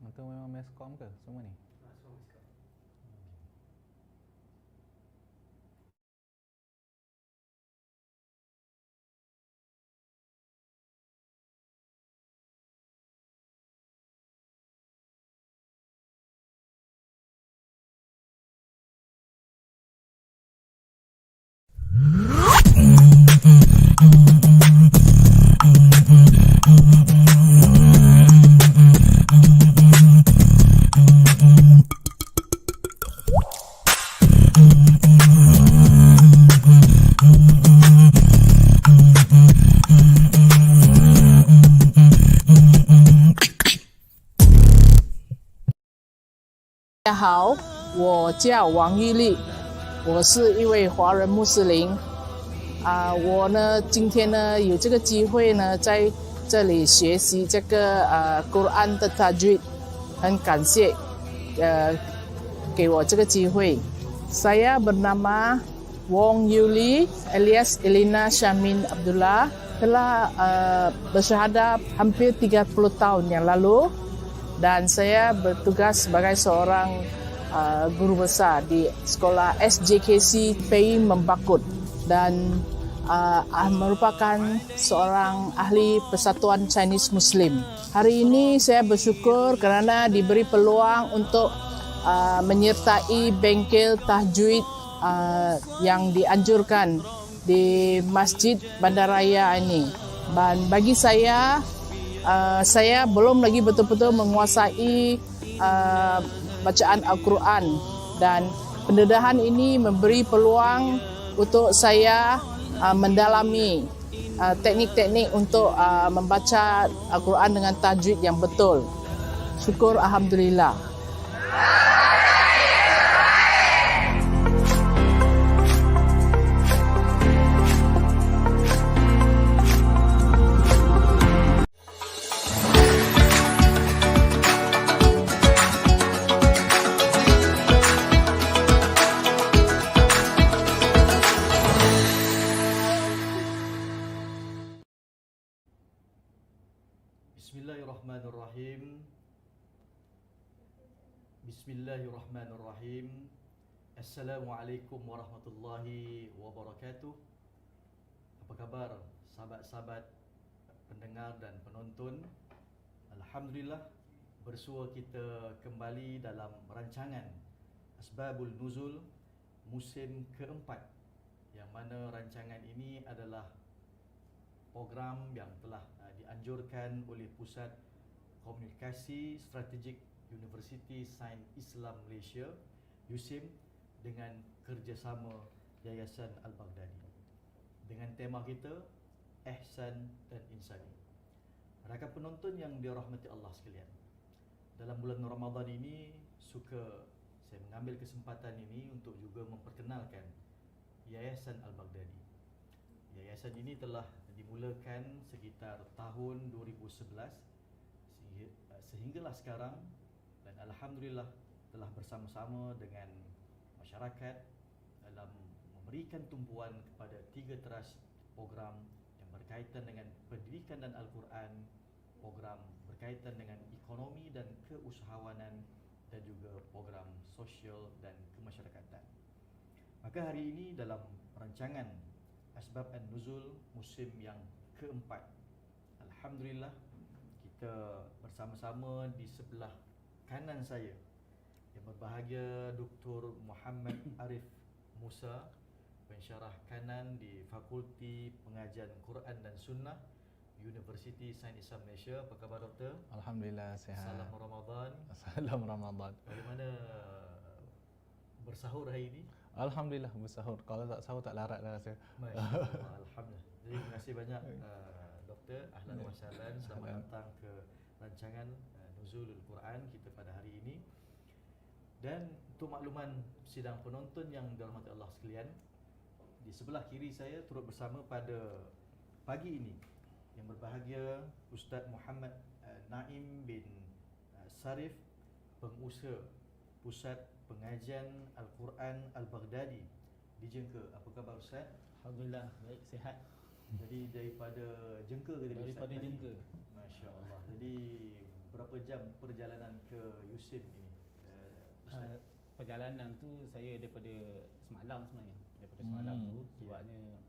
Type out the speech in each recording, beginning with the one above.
Itu memang meskom ke semua ni? Semua meskom.大家好，我叫王玉丽，我是一位华人穆斯林。我呢今天呢有这个机会呢在这里学习这个Quran 的 Tajwid， 很感谢给我这个机会。Saya bernama Wong Yuli alias Elina Syamin Abdullah, telah bersyahadah hampir 30 tahun yang lalu. Dan saya bertugas sebagai seorang guru besar di sekolah SJKC PEI Membakut dan merupakan seorang ahli Persatuan Chinese Muslim. Hari ini saya bersyukur kerana diberi peluang untuk menyertai bengkel tahjwid yang dianjurkan di Masjid Bandaraya ini. Dan bagi saya belum lagi betul-betul menguasai bacaan Al-Quran, dan pendedahan ini memberi peluang untuk saya mendalami teknik-teknik untuk membaca Al-Quran dengan tajwid yang betul. Syukur Alhamdulillah. Bismillahirrahmanirrahim. Bismillahirrahmanirrahim. Assalamualaikum warahmatullahi wabarakatuh. Apa khabar sahabat-sahabat pendengar dan penonton? Alhamdulillah, bersua kita kembali dalam rancangan Asbabul Nuzul musim keempat, yang mana rancangan ini adalah program yang telah dianjurkan oleh Pusat Komunikasi Strategik Universiti Sains Islam Malaysia USIM dengan kerjasama Yayasan Al-Baghdadi, dengan tema kita Ihsan dan Insani. Rakan penonton yang dirahmati Allah sekalian, dalam bulan Ramadan ini saya mengambil kesempatan ini untuk juga memperkenalkan Yayasan Al-Baghdadi. Yayasan ini telah dimulakan sekitar tahun 2011 sehinggalah sekarang, dan alhamdulillah telah bersama-sama dengan masyarakat dalam memberikan tumpuan kepada 3 teras program yang berkaitan dengan pendidikan dan Al-Quran, program berkaitan dengan ekonomi dan keusahawanan, dan juga program sosial dan kemasyarakatan. Maka hari ini dalam rancangan Asbab An-Nuzul musim yang keempat, alhamdulillah kita bersama-sama di sebelah kanan saya yang berbahagia Dr. Muhammad Arif Musa, pensyarah kanan di Fakulti Pengajian Quran dan Sunnah Universiti Sains Islam Malaysia. Apa khabar Doktor? Alhamdulillah sihat. Salam Ramadan. Salam Ramadan. Bagaimana bersahur hari ini? Alhamdulillah bersahur. Kalau tak sahur tak larat dah rasa. Masya-Allah, alhamdulillah. Jadi terima kasih banyak Doktor. Ahlan wa sahlan. Selamat datang ke rancangan Nuzulul Quran kita pada hari ini. Dan untuk makluman sidang penonton yang dirahmati Allah sekalian, di sebelah kiri saya turut bersama pada pagi ini yang berbahagia Ustaz Muhammad Naim bin Sarif, pengusaha Pusat Pengajian Al-Quran Al-Baghdadi di Jengka. Apa khabar Ustaz? Alhamdulillah, baik, sihat. Jadi daripada Jengka ke? Daripada Jengka. Masya Allah. Jadi berapa jam perjalanan ke Yusin ini? Ustaz? Perjalanan tu saya daripada semalam sebenarnya. Daripada semalam tu sebabnya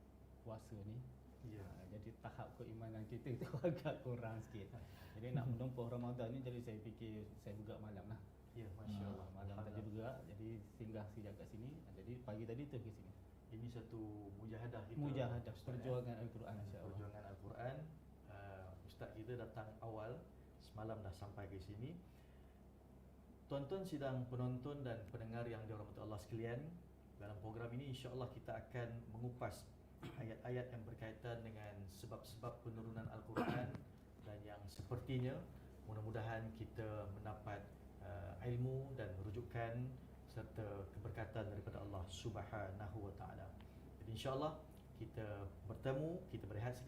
puasa ni. Ya. Jadi tahap keimanan kita tu agak kurang sikit. Jadi nak menempuh Ramadan ni, jadi saya fikir saya bergerak malam lah. Ya, masya-Allah. Malam tadi bergerak, jadi singgah sekejap kat sini. Jadi pagi tadi tu ke sini. Ini satu mujahadah kita. Mujahadah Ustaz, perjuangan Al-Quran, insya-Allah. Perjuangan Al-Quran. Ustaz kita datang awal, semalam dah sampai ke sini. Tuan-tuan sidang penonton dan pendengar yang dirahmati Allah sekalian, dalam program ini insya-Allah kita akan mengupas ayat-ayat yang berkaitan dengan sebab-sebab penurunan Al-Quran dan yang sepertinya. Mudah-mudahan kita mendapat ilmu dan rujukan serta keberkatan daripada Allah Subhanahu wa taala. Jadi insya-Allah kita bertemu, kita berehat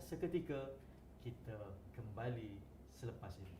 seketika, kita kembali selepas ini.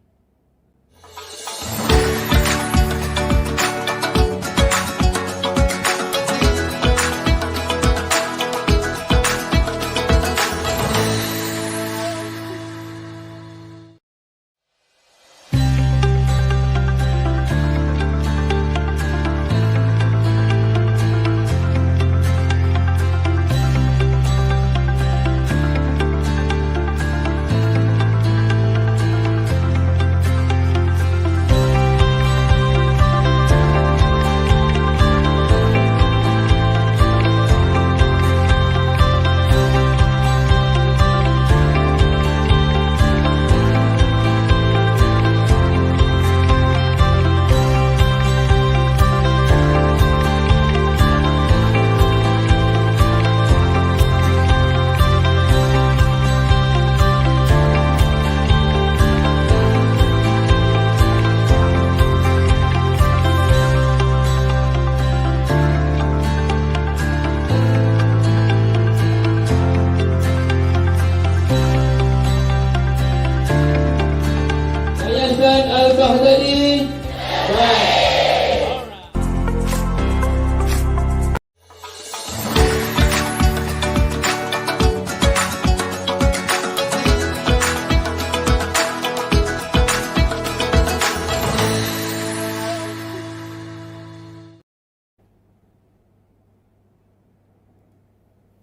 Al-Baghdadi.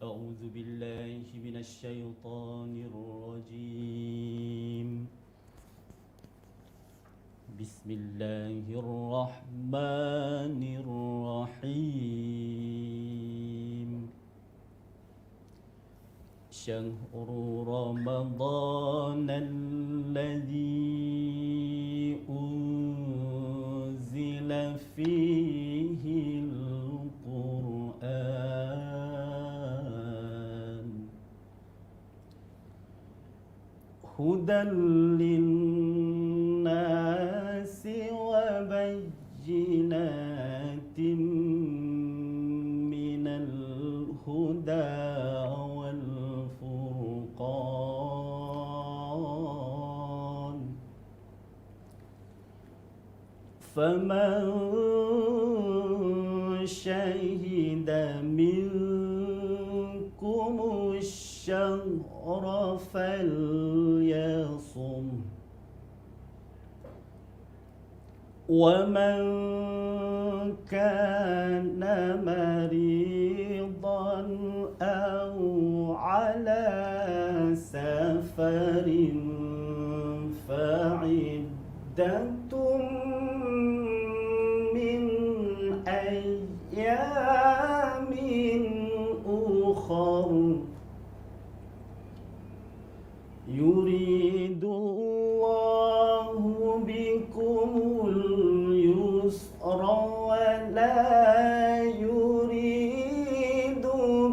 أعوذ بالله من الشيطان الرجيم. بسم الله الرحمن الرحيم. شهر رمضان الذي أنزل فيه القرآن هدى للناس وبينات من الهدى والفرقان فمن شهد منكم الشهر فليصم ومن كان مريضا أو على سفر فعدة من أيام أخر يريد الله بكم اليسر ولا يريد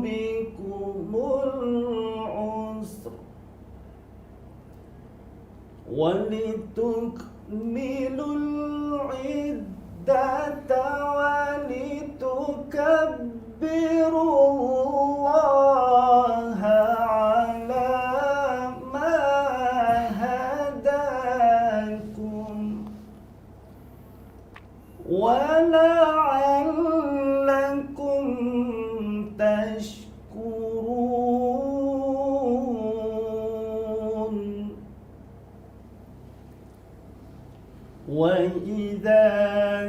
بكم العسر ولتكملوا العدة ولتكبروا الله على ما هداكم ولعلكم تشكرون وإذا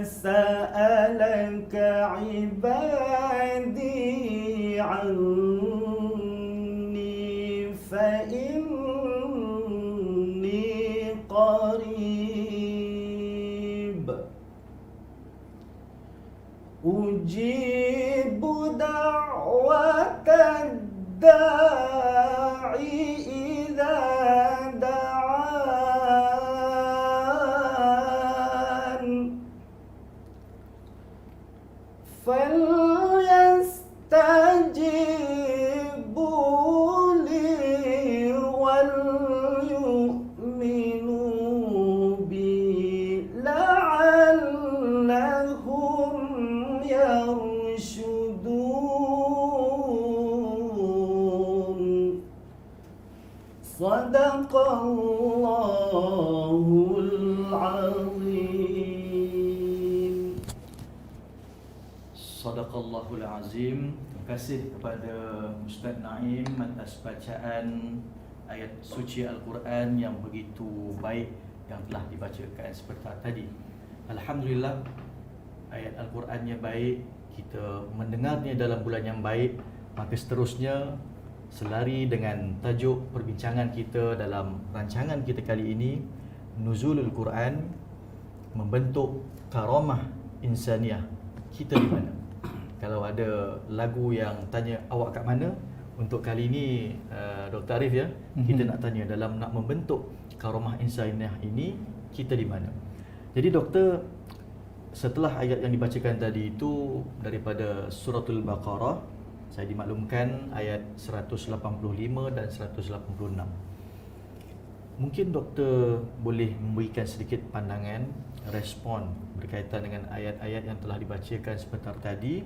سألك عبادي عني فإني قريب أجيب دعوة الداعي إذا دعان فليستجيبوا لي وليؤمنوا بي لعلهم يرشدون صدق الله العظيم. Sadaqallahul Azim. Terima kasih kepada Ustaz Naim atas bacaan ayat suci Al-Quran yang begitu baik yang telah dibacakan seperti tadi. Alhamdulillah, ayat Al-Qurannya baik, kita mendengarnya dalam bulan yang baik, maka seterusnya selari dengan tajuk perbincangan kita dalam rancangan kita kali ini, Nuzulul Quran, membentuk karamah insaniah. Kita di mana? Kalau ada lagu yang tanya awak kat mana, untuk kali ini Dr. Arif ya, kita nak tanya dalam nak membentuk karamah insaniah ini, kita di mana? Jadi doktor, setelah ayat yang dibacakan tadi itu daripada suratul Baqarah, saya dimaklumkan ayat 185 dan 186. Mungkin doktor boleh memberikan sedikit pandangan, respon berkaitan dengan ayat-ayat yang telah dibacakan sebentar tadi,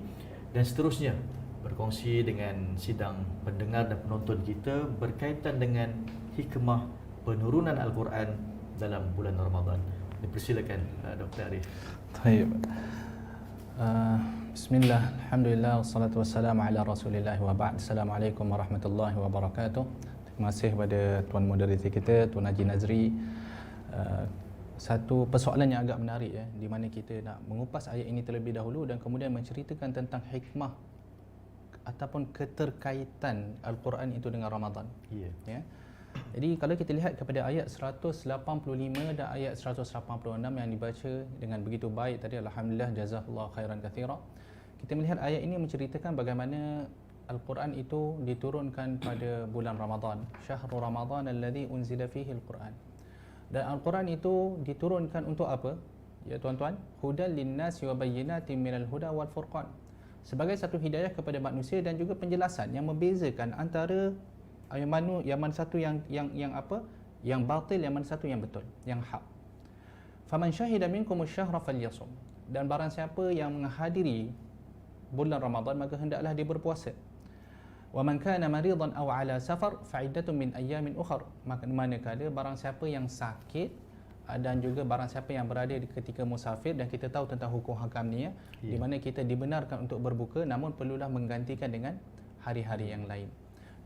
dan seterusnya berkongsi dengan sidang pendengar dan penonton kita berkaitan dengan hikmah penurunan Al-Quran dalam bulan Ramadan. Dipersilakan Dr. Arif. Baik. Bismillah, alhamdulillah, wassalatu wassalamu ala rasulillah wa ba'd. Assalamualaikum warahmatullahi wabarakatuh. Terima kasih kepada Tuan Moderator kita, Tuan Haji Nazri. Satu persoalan yang agak menarik ya, di mana kita nak mengupas ayat ini terlebih dahulu dan kemudian menceritakan tentang hikmah ataupun keterkaitan Al-Quran itu dengan Ramadan. Ya. Ya. Jadi kalau kita lihat kepada ayat 185 dan ayat 186 yang dibaca dengan begitu baik tadi, alhamdulillah, jazakallahu khairan katsira. Kita melihat ayat ini menceritakan bagaimana Al-Quran itu diturunkan pada bulan Ramadan. Syahrul Ramadan alladzi unzila fihi Al-Quran. Dan Al-Quran itu diturunkan untuk apa? Ya tuan-tuan, hudan linnasi wa bayyinatin minal huda wal furqan. Sebagai satu hidayah kepada manusia dan juga penjelasan yang membezakan antara yang mana satu yang apa? Yang batil, yang mana satu yang betul, yang hak. Faman syahida minkum asy-syahra falyasum. Dan barang siapa yang menghadiri bulan Ramadan maka hendaklah dia berpuasa. Wa man kana maridan aw ala safar fa'iddatun min ayyamin ukhra. Manakala barang siapa yang sakit dan juga barang siapa yang berada ketika musafir, dan kita tahu tentang hukum hakam ni ya, di mana kita dibenarkan untuk berbuka namun perlulah menggantikan dengan hari-hari yang lain.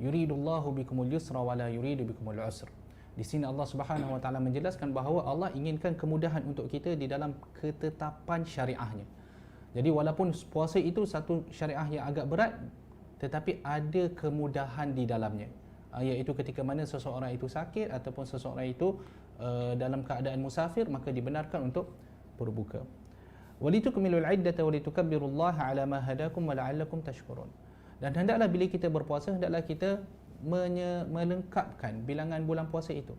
Yuridullahu bikumul yusra wa la yuridu bikumul usra. Di sini Allah Subhanahu wa taala menjelaskan bahawa Allah inginkan kemudahan untuk kita di dalam ketetapan syariahnya. Jadi walaupun puasa itu satu syariah yang agak berat, tetapi ada kemudahan di dalamnya, iaitu ketika mana seseorang itu sakit ataupun seseorang itu dalam keadaan musafir, maka dibenarkan untuk berbuka. Walitukmilul iddata walitukabbirullaha ala ma hadakum wa la'allakum tashkurun. Dan hendaklah bila kita berpuasa, hendaklah kita melengkapkan bilangan bulan puasa itu,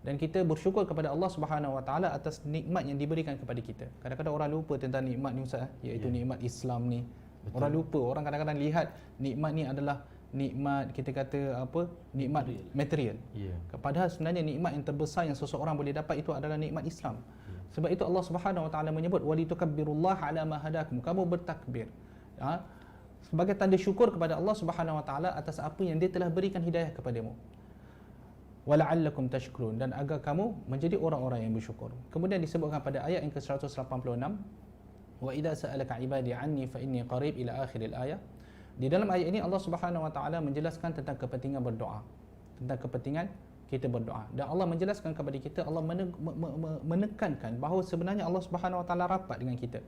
dan kita bersyukur kepada Allah Subhanahu wa taala atas nikmat yang diberikan kepada kita. Kadang-kadang orang lupa tentang nikmat ni Ustaz, iaitu nikmat Islam ni. Betul. Orang lupa, orang kadang-kadang lihat nikmat ni adalah nikmat, kita kata apa, nikmat material. Padahal sebenarnya nikmat yang terbesar yang seseorang boleh dapat itu adalah nikmat Islam. Sebab itu Allah Subhanahu wa taala menyebut walitukabbirullaha ala ma hadakum. Kamu bertakbir sebagai tanda syukur kepada Allah Subhanahu wa taala atas apa yang Dia telah berikan hidayah kepadamu. Wala'allakum tashkurun, dan agar kamu menjadi orang-orang yang bersyukur. Kemudian disebutkan pada ayat yang ke-186, wa idza sa'alaka 'ibadi 'anni fa inni qarib ila akhiril ayat. Di dalam ayat ini Allah Subhanahu wa taala menjelaskan tentang kepentingan berdoa, tentang kepentingan kita berdoa. Dan Allah menjelaskan kepada kita, Allah menekankan bahawa sebenarnya Allah Subhanahu Wa Taala rapat dengan kita.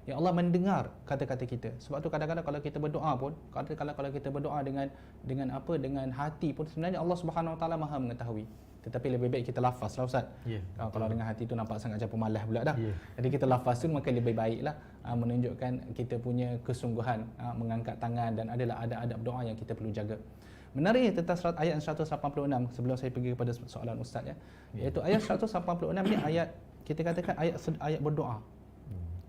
Ya, Allah mendengar kata-kata kita. Sebab tu kadang-kadang kalau kita berdoa pun, kalau kita berdoa dengan hati pun, sebenarnya Allah Subhanahu Wa Taala Maha mengetahui. Tetapi lebih baik kita lafaz lah Ustaz. Ya, Kalau dengan hati tu nampak sangat macam pemalas pula dah. Ya. Jadi kita lafaz tu maka lebih baiklah menunjukkan kita punya kesungguhan mengangkat tangan, dan adalah adab doa yang kita perlu jaga. Menariknya tentang ayat 186 sebelum saya pergi kepada soalan Ustaz ya. Iaitu ayat 186 ni ayat, kita katakan ayat berdoa.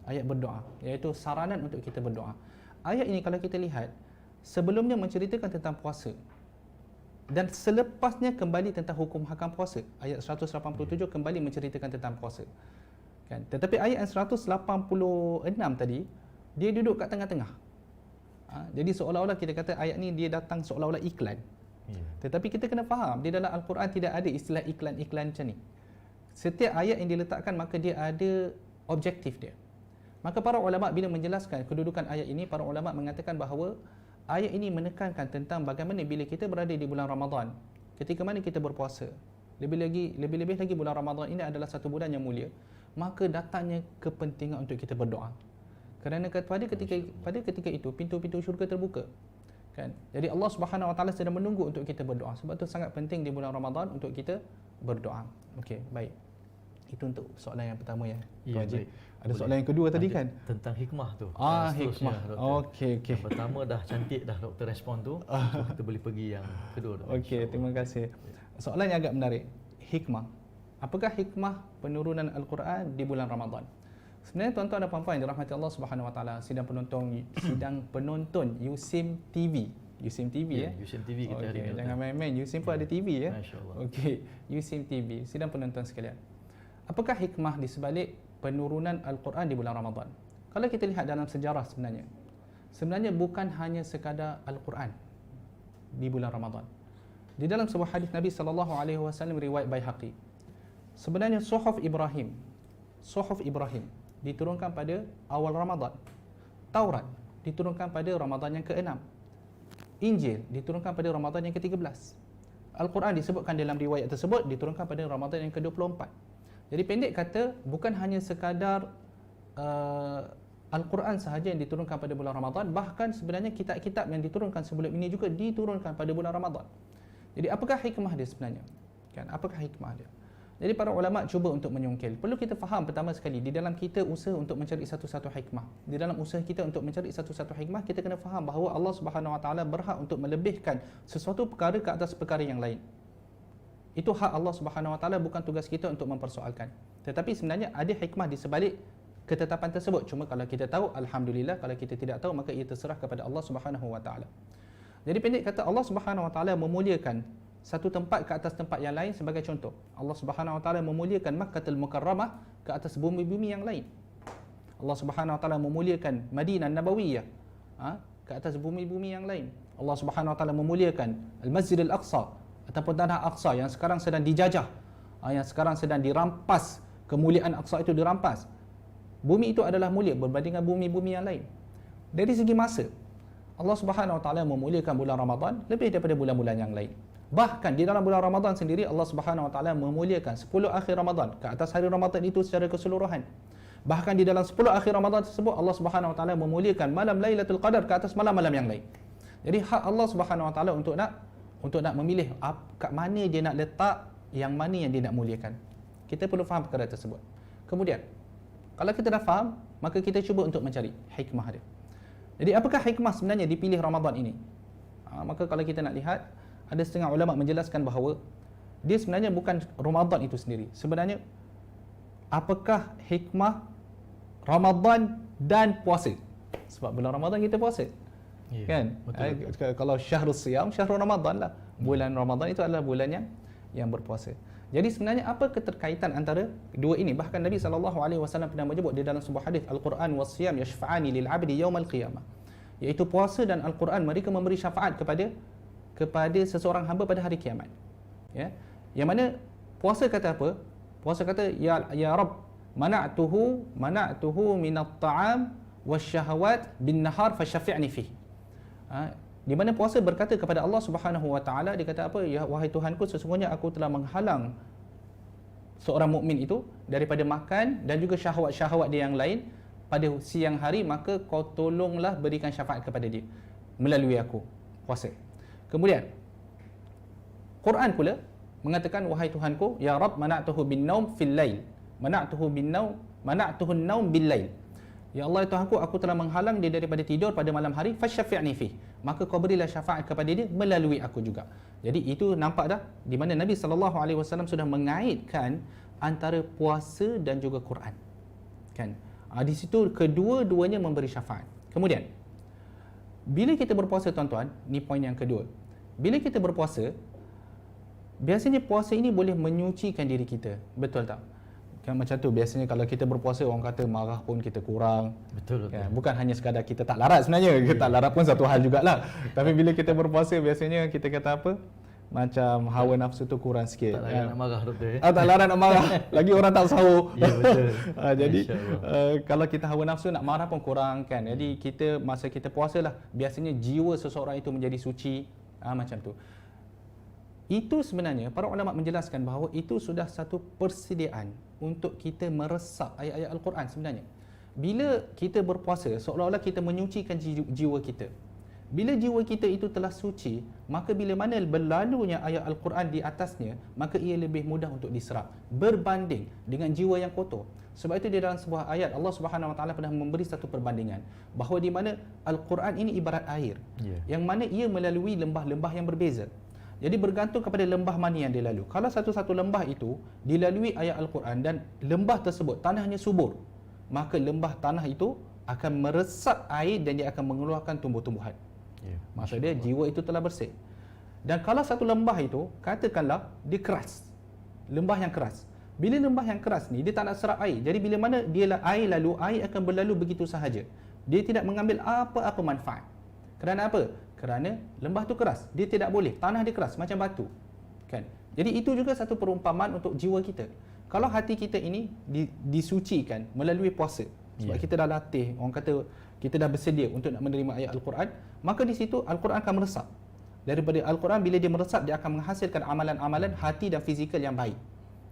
Ayat berdoa, iaitu saranan untuk kita berdoa. Ayat ini kalau kita lihat, sebelumnya menceritakan tentang puasa, dan selepasnya kembali tentang hukum hakam puasa. Ayat 187 kembali menceritakan tentang puasa. Kan? Tetapi ayat 186 tadi, dia duduk kat tengah-tengah. Jadi seolah-olah kita kata ayat ni dia datang seolah-olah iklan. Tetapi kita kena faham, di dalam Al-Quran tidak ada istilah iklan-iklan macam ni. Setiap ayat yang diletakkan maka dia ada objektif dia. Maka para ulama bila menjelaskan kedudukan ayat ini, para ulama mengatakan bahawa ayat ini menekankan tentang bagaimana bila kita berada di bulan Ramadan, ketika mana kita berpuasa, lebih-lebih lagi bulan Ramadan ini adalah satu bulan yang mulia, maka datangnya kepentingan untuk kita berdoa. Kerana pada ketika itu pintu-pintu syurga terbuka. Kan? Jadi Allah Subhanahu Wa Taala sedang menunggu untuk kita berdoa. Sebab itu sangat penting di bulan Ramadan untuk kita berdoa. Okey, baik. Itu untuk soalan yang pertama ya. Ya, Haji. Ada boleh. soalan yang kedua tadi kan? Tentang hikmah tu. Hikmah. Okey. Yang pertama dah cantik dah doktor respon tu. So kita boleh pergi yang kedua. Okey, terima kasih. Soalan yang agak menarik. Hikmah. Apakah hikmah penurunan Al-Quran di bulan Ramadan? Sebenarnya tuan-tuan dan puan-puan yang dirahmati Allah Subhanahu Wa Taala, sidang penonton USIM TV. USIM TV ya. USIM TV kita hari ni. Jangan main-main, USIM pun ada TV ya. Masya-Allah. Okey, USIM TV, sidang penonton sekalian. Apakah hikmah di sebalik penurunan Al-Quran di bulan Ramadan? Kalau kita lihat dalam sejarah sebenarnya bukan hanya sekadar Al-Quran di bulan Ramadan. Di dalam sebuah hadis Nabi sallallahu alaihi wasallam riwayat Baihaqi, sebenarnya Suhuf Ibrahim diturunkan pada awal Ramadan. Taurat diturunkan pada Ramadan yang ke-6. Injil diturunkan pada Ramadan yang ke-13. Al-Quran disebutkan dalam riwayat tersebut diturunkan pada Ramadan yang ke-24. Jadi pendek kata, bukan hanya sekadar Al-Quran sahaja yang diturunkan pada bulan Ramadan, bahkan sebenarnya kitab-kitab yang diturunkan sebelum ini juga diturunkan pada bulan Ramadan. Jadi apakah hikmah dia sebenarnya? Kan, apakah hikmah dia? Jadi para ulama cuba untuk menyongkel. Perlu kita faham pertama sekali, di dalam kita usaha untuk mencari satu-satu hikmah. Di dalam usaha kita untuk mencari satu-satu hikmah, kita kena faham bahawa Allah Subhanahu Wa Taala berhak untuk melebihkan sesuatu perkara ke atas perkara yang lain. Itu hak Allah Subhanahu Wa Taala, bukan tugas kita untuk mempersoalkan. Tetapi sebenarnya ada hikmah di sebalik ketetapan tersebut. Cuma kalau kita tahu, alhamdulillah. Kalau kita tidak tahu, maka ia terserah kepada Allah Subhanahu Wa Taala. Jadi pendek kata, Allah Subhanahu Wa Taala memuliakan satu tempat ke atas tempat yang lain. Sebagai contoh, Allah Subhanahu Wa Taala memuliakan Makkahul Mukarramah ke atas bumi-bumi yang lain. Allah Subhanahu Wa Taala memuliakan Madinah Nabawiyah ke atas bumi-bumi yang lain. Allah Subhanahu Wa Taala memuliakan Al-Masjid Al-Aqsa ataupun Tanah Aqsa yang sekarang sedang dijajah, yang sekarang sedang dirampas. Kemuliaan Aqsa itu dirampas. Bumi itu adalah mulia berbandingkan bumi-bumi yang lain. Dari segi masa, Allah Subhanahu Wa Taala memuliakan bulan Ramadan lebih daripada bulan-bulan yang lain. Bahkan di dalam bulan Ramadan sendiri, Allah Subhanahu Wa Taala memuliakan 10 akhir Ramadan ke atas hari Ramadan itu secara keseluruhan. Bahkan di dalam 10 akhir Ramadan tersebut, Allah Subhanahu Wa Taala memuliakan malam Lailatul Qadar ke atas malam-malam yang lain. Jadi hak Allah Subhanahu Wa Taala untuk nak memilih kat mana dia nak letak, yang mana yang dia nak muliakan. Kita perlu faham perkara tersebut. Kemudian, kalau kita dah faham, maka kita cuba untuk mencari hikmah dia. Jadi apakah hikmah sebenarnya dipilih Ramadan ini? Maka kalau kita nak lihat, ada setengah ulama menjelaskan bahawa dia sebenarnya bukan Ramadan itu sendiri. Sebenarnya, apakah hikmah Ramadan dan puasa? Sebab bulan Ramadan kita puasa. Ya, kan? betul. Kalau syahrul siyam, syahrul Ramadan lah. Bulan Ramadan itu adalah bulan yang berpuasa. Jadi sebenarnya apa keterkaitan antara dua ini? Bahkan Nabi SAW pernah menyebut di dalam sebuah hadis, Al-Quran was siyam yashfa'ani lil 'abdi yaumal qiyamah. Iaitu puasa dan Al-Quran, mereka memberi syafaat kepada seseorang hamba pada hari kiamat. Ya. Yang mana puasa kata apa? Puasa kata, ya Rabb, mana'tuhu minat ta'am wasyahawat bin nahar fasyafi'ni fih. di mana puasa berkata kepada Allah Subhanahu Wa Taala, dia kata apa? Ya wahai Tuhanku, sesungguhnya aku telah menghalang seorang mukmin itu daripada makan dan juga syahwat-syahwat dia yang lain pada siang hari, maka kau tolonglah berikan syafaat kepada dia melalui aku, puasa. Kemudian Quran pula mengatakan, wahai Tuhanku, ya Rabb, mana'tuhu bin naum fil lail, mana'tuhu naum bil lail. Ya Allah, ya Tuhanku, aku telah menghalang dia daripada tidur pada malam hari, fasyafi'ni fih, maka kau berilah syafaat kepada dia melalui aku juga. Jadi itu nampak dah di mana Nabi SAW sudah mengaitkan antara puasa dan juga Quran, kan? Di situ kedua-duanya memberi syafaat. Kemudian bila kita berpuasa, tuan-tuan, ni poin yang kedua. Bila kita berpuasa, biasanya puasa ini boleh menyucikan diri kita, betul tak? Kan macam tu, biasanya kalau kita berpuasa, orang kata marah pun kita kurang. Betul. Kan? Bukan hanya sekadar kita tak larat sebenarnya, kita tak larat pun satu hal jugalah. Tapi bila kita berpuasa, biasanya kita kata apa? Macam hawa nafsu tu kurang sikit. Tak larat nak marah, doktor ya? Tak larat nak marah. Lagi orang tak sahur. Ya, betul. Jadi kalau kita hawa nafsu nak marah pun kurang, kan. Jadi kita masa kita puasa lah, biasanya jiwa seseorang itu menjadi suci. Macam tu. Itu sebenarnya para ulama menjelaskan bahawa itu sudah satu persediaan untuk kita meresap ayat-ayat Al-Quran sebenarnya. Bila kita berpuasa, seolah-olah kita menyucikan jiwa kita. Bila jiwa kita itu telah suci, maka bila mana berlalunya ayat Al-Quran di atasnya, maka ia lebih mudah untuk diserap berbanding dengan jiwa yang kotor. Sebab itu di dalam sebuah ayat Allah Subhanahu Wa Taala pernah memberi satu perbandingan bahawa di mana Al-Quran ini ibarat air, yang mana ia melalui lembah-lembah yang berbeza. Jadi bergantung kepada lembah mana yang dilalui. Kalau satu-satu lembah itu dilalui ayat Al-Quran dan lembah tersebut tanahnya subur, maka lembah tanah itu akan meresap air dan dia akan mengeluarkan tumbuh-tumbuhan. Maksudnya jiwa itu telah bersih. Dan kalau satu lembah itu, katakanlah dia keras, lembah yang keras. Bila lembah yang keras ni dia tak nak serap air, jadi bila mana dia air lalu, air akan berlalu begitu sahaja. Dia tidak mengambil apa-apa manfaat. Kerana apa? Kerana lembah tu keras, dia tidak boleh, tanah dia keras macam batu, kan? Jadi itu juga satu perumpamaan untuk jiwa kita. Kalau hati kita ini disucikan melalui puasa, sebab kita dah latih, orang kata kita dah bersedia untuk nak menerima ayat Al-Quran, maka di situ Al-Quran akan meresap. Daripada Al-Quran, bila dia meresap, dia akan menghasilkan amalan-amalan hati dan fizikal yang baik.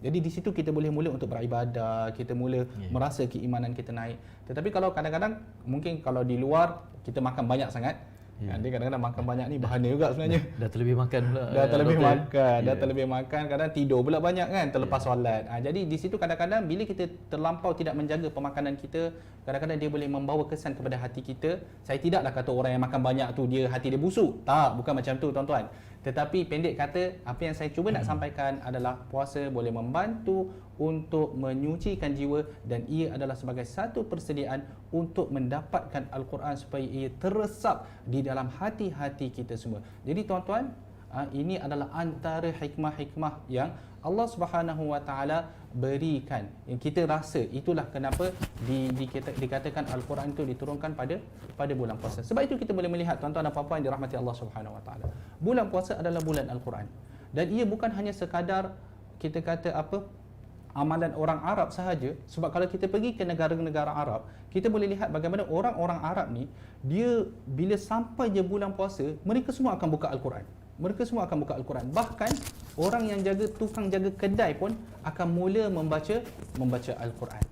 Jadi di situ kita boleh mula untuk beribadah, kita mula merasa keimanan kita naik. Tetapi kalau kadang-kadang, mungkin kalau di luar kita makan banyak sangat, dia kadang-kadang makan banyak ni bahana juga sebenarnya. Dah terlebih makan pula. Dah terlebih makan, kadang tidur pula banyak kan, terlepas solat. Jadi di situ kadang-kadang bila kita terlampau tidak menjaga pemakanan kita, kadang-kadang dia boleh membawa kesan kepada hati kita. Saya tidaklah kata orang yang makan banyak tu dia hati dia busuk. Tak, bukan macam tu, tuan-tuan. Tetapi pendek kata, apa yang saya cuba nak sampaikan adalah puasa boleh membantu untuk menyucikan jiwa dan ia adalah sebagai satu persediaan untuk mendapatkan Al-Quran supaya ia teresap di dalam hati-hati kita semua. Jadi tuan-tuan, ini adalah antara hikmah-hikmah yang Allah Subhanahu Wa Taala berikan, yang kita rasa itulah kenapa dikatakan Al-Quran itu diturunkan pada bulan puasa. Sebab itu kita boleh melihat, tuan-tuan dan puan-puan yang dirahmati Allah Subhanahu Wa Taala, bulan puasa adalah bulan Al-Quran, dan ia bukan hanya sekadar kita kata apa amalan orang Arab sahaja. Sebab kalau kita pergi ke negara-negara Arab, kita boleh lihat bagaimana orang-orang Arab ni, dia bila sampai je bulan puasa, mereka semua akan buka Al-Quran. Mereka semua akan buka Al-Quran. Bahkan orang yang tukang jaga kedai pun akan mula membaca Al-Quran,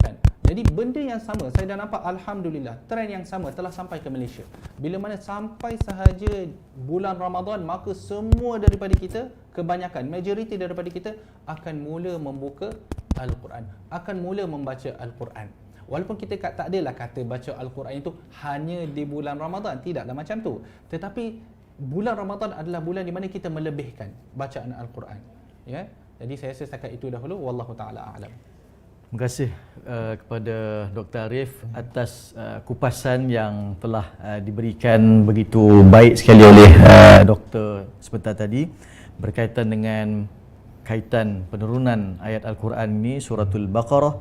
kan? Jadi benda yang sama saya dah nampak, alhamdulillah, trend yang sama telah sampai ke Malaysia. Bila mana sampai sahaja bulan Ramadan, maka semua daripada kita, kebanyakan, majoriti daripada kita akan mula membuka Al-Quran, akan mula membaca Al-Quran. Walaupun kita tak adalah kata baca Al-Quran itu hanya di bulan Ramadan, tidaklah macam tu. Tetapi bulan Ramadan adalah bulan di mana kita melebihkan bacaan Al-Quran, ya. Jadi saya rasa setakat itu dahulu, wallahu taala a'lam. Terima kasih kepada Dr. Arif atas kupasan yang telah diberikan begitu baik sekali oleh doktor sebentar tadi berkaitan dengan kaitan penurunan ayat Al-Quran ini, suratul Baqarah,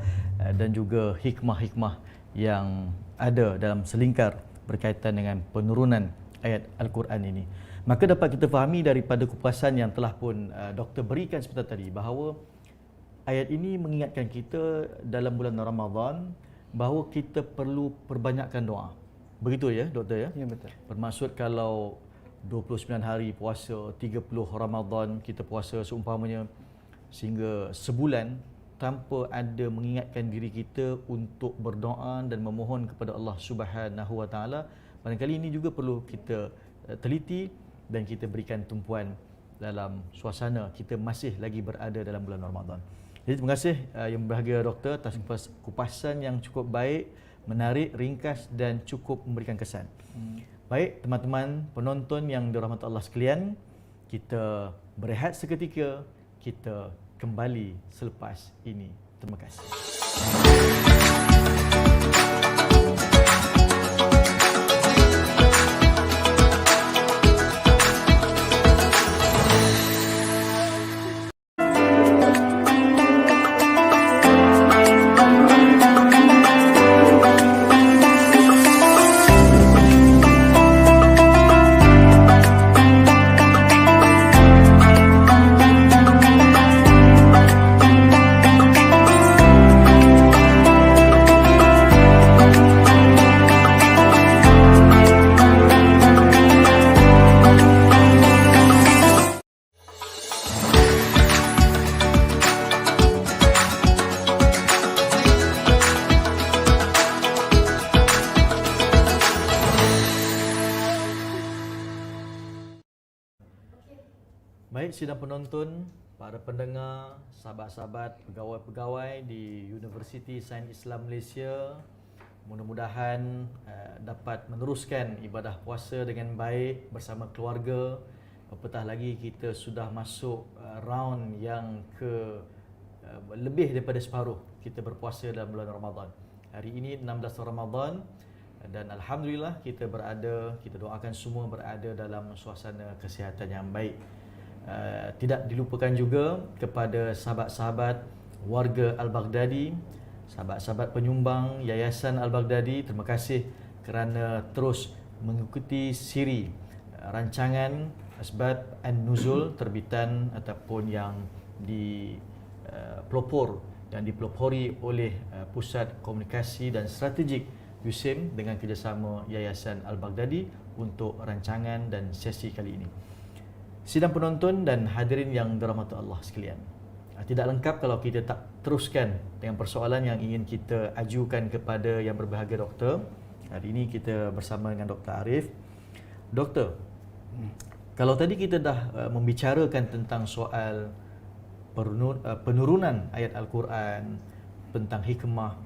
dan juga hikmah-hikmah yang ada dalam selingkar berkaitan dengan penurunan ayat Al-Quran ini. Maka dapat kita fahami daripada kupasan yang telah pun doktor berikan sebentar tadi bahawa ayat ini mengingatkan kita dalam bulan Ramadan bahawa kita perlu perbanyakkan doa. Begitu ya, doktor ya? Ya, betul. Bermaksud kalau 29 hari puasa, 30 Ramadan kita puasa seumpamanya, sehingga sebulan tanpa ada mengingatkan diri kita untuk berdoa dan memohon kepada Allah Subhanahu Wa Taala. Barangkali ini juga perlu kita teliti dan kita berikan tumpuan dalam suasana kita masih lagi berada dalam bulan Ramadan. Jadi terima kasih yang berbahagia Doktor atas kupasan yang cukup baik, menarik, ringkas dan cukup memberikan kesan. Baik teman-teman penonton yang dirahmati Allah sekalian, kita berehat seketika, kita kembali selepas ini. Terima kasih. Baik sidang penonton, para pendengar, sahabat-sahabat, pegawai-pegawai di Universiti Sains Islam Malaysia, mudah-mudahan dapat meneruskan ibadah puasa dengan baik bersama keluarga. Apatah lagi kita sudah masuk round yang ke lebih daripada separuh kita berpuasa dalam bulan Ramadan. Hari ini 16 Ramadan dan alhamdulillah kita doakan semua berada dalam suasana kesihatan yang baik. Tidak dilupakan juga kepada sahabat-sahabat warga Al-Baghdadi, sahabat-sahabat penyumbang Yayasan Al-Baghdadi, terima kasih kerana terus mengikuti siri rancangan Asbab An-Nuzul terbitan ataupun yang dipelopori oleh Pusat Komunikasi dan Strategik USIM dengan kerjasama Yayasan Al-Baghdadi untuk rancangan dan sesi kali ini. Sidang penonton dan hadirin yang dirahmati Allah sekalian, tidak lengkap kalau kita tak teruskan dengan persoalan yang ingin kita ajukan kepada yang berbahagia Doktor. Hari ini kita bersama dengan Dr. Arif. Doktor, kalau tadi kita dah membicarakan tentang soal penurunan ayat Al-Quran, tentang hikmah,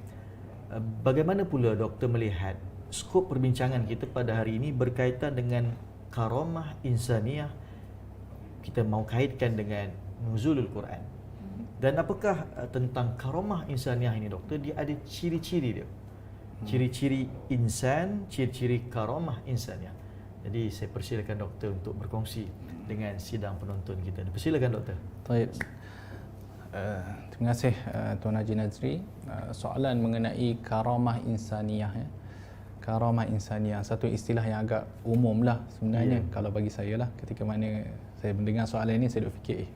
bagaimana pula Doktor melihat skop perbincangan kita pada hari ini berkaitan dengan karamah insaniyah? Kita mau kaitkan dengan nuzulul Quran. Dan apakah tentang karamah insaniyah ini Doktor? Dia ada ciri-ciri dia. Ciri-ciri insan, ciri-ciri karamah insaniyah. Jadi saya persilakan Doktor untuk berkongsi dengan sidang penonton kita. Persilakan Doktor. Baik. Terima kasih Tuan Haji Nazri. Soalan mengenai karamah insaniyah ya. Karamah insaniyah, satu istilah yang agak umum lah sebenarnya kalau bagi saya lah. Ketika mana saya mendengar soalan ini, saya duk fikir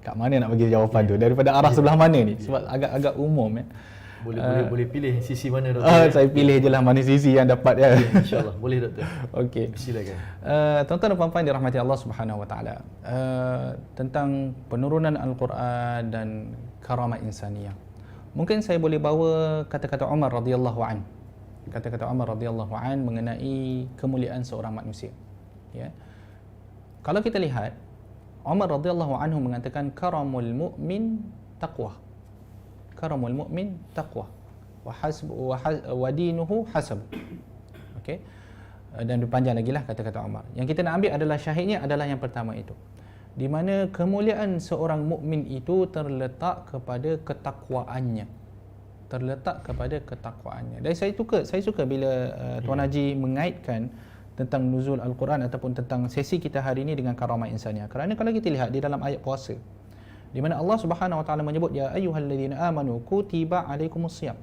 kat mana nak bagi jawapan tu, daripada arah sebelah mana ni, sebab agak umum ya. Boleh pilih sisi mana Doktor? Saya pilih je lah mana sisi yang dapat ya. InsyaAllah boleh Doktor. Okey. Silakan. Tuan-tuan dan puan-puan dirahmati Allah Subhanahu Wa Taala. Tentang penurunan Al-Quran dan karamah insaniyah. Mungkin saya boleh bawa kata-kata Umar radhiyallahu an. Kata-kata Umar radhiyallahu an mengenai kemuliaan seorang manusia. Ya. Kalau kita lihat, Umar radhiyallahu anhu mengatakan karamul mu'min taqwa. Karamul mu'min taqwa wa dinuhu hasab. Okey. Dan panjang lagi lah kata-kata Umar. Yang kita nak ambil adalah syahidnya adalah yang pertama itu. Di mana kemuliaan seorang mukmin itu terletak kepada ketakwaannya. Terletak kepada ketakwaannya. Dan saya suka bila Tuan Haji mengaitkan tentang nuzul Al-Quran ataupun tentang sesi kita hari ini dengan karamah insaniyah. Kerana kalau kita lihat di dalam ayat puasa, di mana Allah Subhanahu Wa Taala menyebut ya ayyuhalladzina amanu kutiba alaikumusiyam.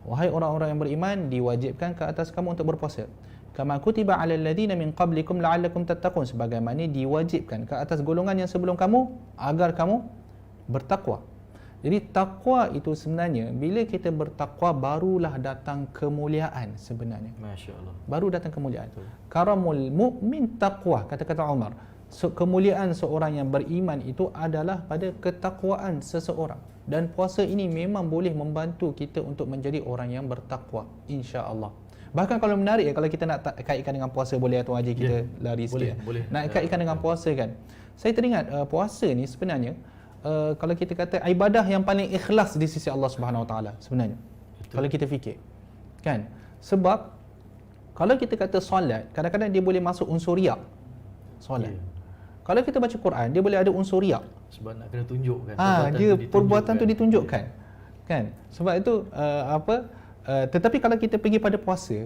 Wahai orang-orang yang beriman, diwajibkan ke atas kamu untuk berpuasa. Kama kutiba alal ladzina min qablikum la'allakum tattaqun, sebagaimana diwajibkan ke atas golongan yang sebelum kamu agar kamu bertakwa. Jadi takwa itu sebenarnya bila kita bertakwa barulah datang kemuliaan sebenarnya. Masya Allah. Baru datang kemuliaan. Karamul mu'min taqwa, kata-kata Umar. So, kemuliaan seorang yang beriman itu adalah pada ketakwaan seseorang. Dan puasa ini memang boleh membantu kita untuk menjadi orang yang bertakwa, insya-Allah. Bahkan kalau menarik kalau kita nak kaitkan dengan puasa, boleh Tuan Haji kita lari sikit. Boleh. Nak kaitkan dengan puasa kan. Saya teringat puasa ni sebenarnya kalau kita kata ibadah yang paling ikhlas di sisi Allah Subhanahu Wa Taala sebenarnya. Betul. Kalau kita fikir. Kan? Sebab kalau kita kata solat, kadang-kadang dia boleh masuk unsur riak. Solat. Kalau kita baca Quran, dia boleh ada unsur riak. Sebab nak kena tunjukkan. Perbuatan tu ditunjukkan. Kan? Sebab itu tetapi kalau kita pergi pada puasa,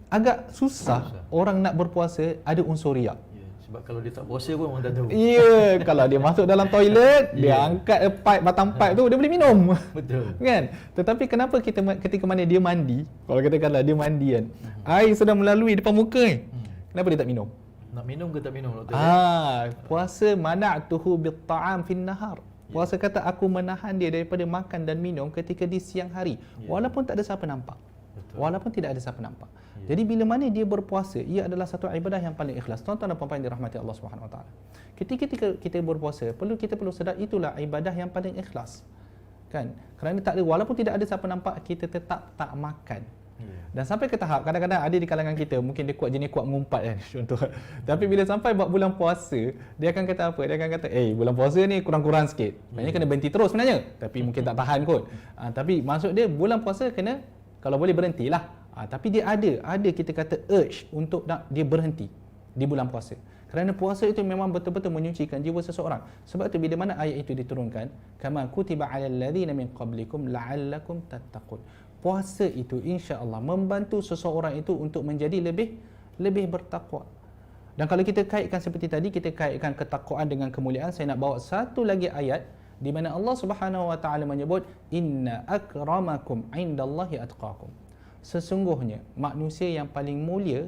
agak susah orang nak berpuasa ada unsur riak. Sebab kalau dia tak puasa pun orang tak tahu. Ya, kalau dia masuk dalam toilet, dia angkat batang pipe tu, dia boleh minum. Betul. Kan? Tetapi kenapa ketika mana dia mandi, kalau katakanlah dia mandi kan, air sedang melalui depan muka ni, kenapa dia tak minum? Nak minum ke tak minum, doktor? Puasa mana'tuhu bit-ta'am fin nahar. Puasa kata aku menahan dia daripada makan dan minum ketika di siang hari, walaupun tak ada siapa nampak. Betul. Walaupun tidak ada siapa nampak. Jadi bila mana dia berpuasa, ia adalah satu ibadah yang paling ikhlas. Tuan-tuan dan puan-puan yang dirahmati Allah Subhanahu Wa Taala. Ketika kita berpuasa, kita perlu sedar itulah ibadah yang paling ikhlas. Kan? Kerana tak ada, walaupun tidak ada siapa nampak, kita tetap tak makan. Dan sampai ke tahap kadang-kadang ada di kalangan kita, mungkin dia kuat jenis kuat mengumpat kan, contoh. Tapi bila sampai bulan puasa, dia akan kata apa? Dia akan kata, bulan puasa ni kurang-kurang sikit. Maknanya kena berhenti terus sebenarnya. Tapi mungkin tak tahan kot. Tapi maksud dia bulan puasa kena, kalau boleh berhentilah. Tapi dia ada kita kata urge untuk nak dia berhenti di bulan puasa. Kerana puasa itu memang betul-betul menyucikan jiwa seseorang. Sebab itu bila mana ayat itu diturunkan, kama kutiba 'alal ladzina min qablikum la'allakum tattaqun. Puasa itu insya-Allah membantu seseorang itu untuk menjadi lebih bertakwa. Dan kalau kita kaitkan seperti tadi, kita kaitkan ketakwaan dengan kemuliaan, saya nak bawa satu lagi ayat di mana Allah Subhanahu Wa Taala menyebut inna akramakum 'indallahi atqakum. Sesungguhnya manusia yang paling mulia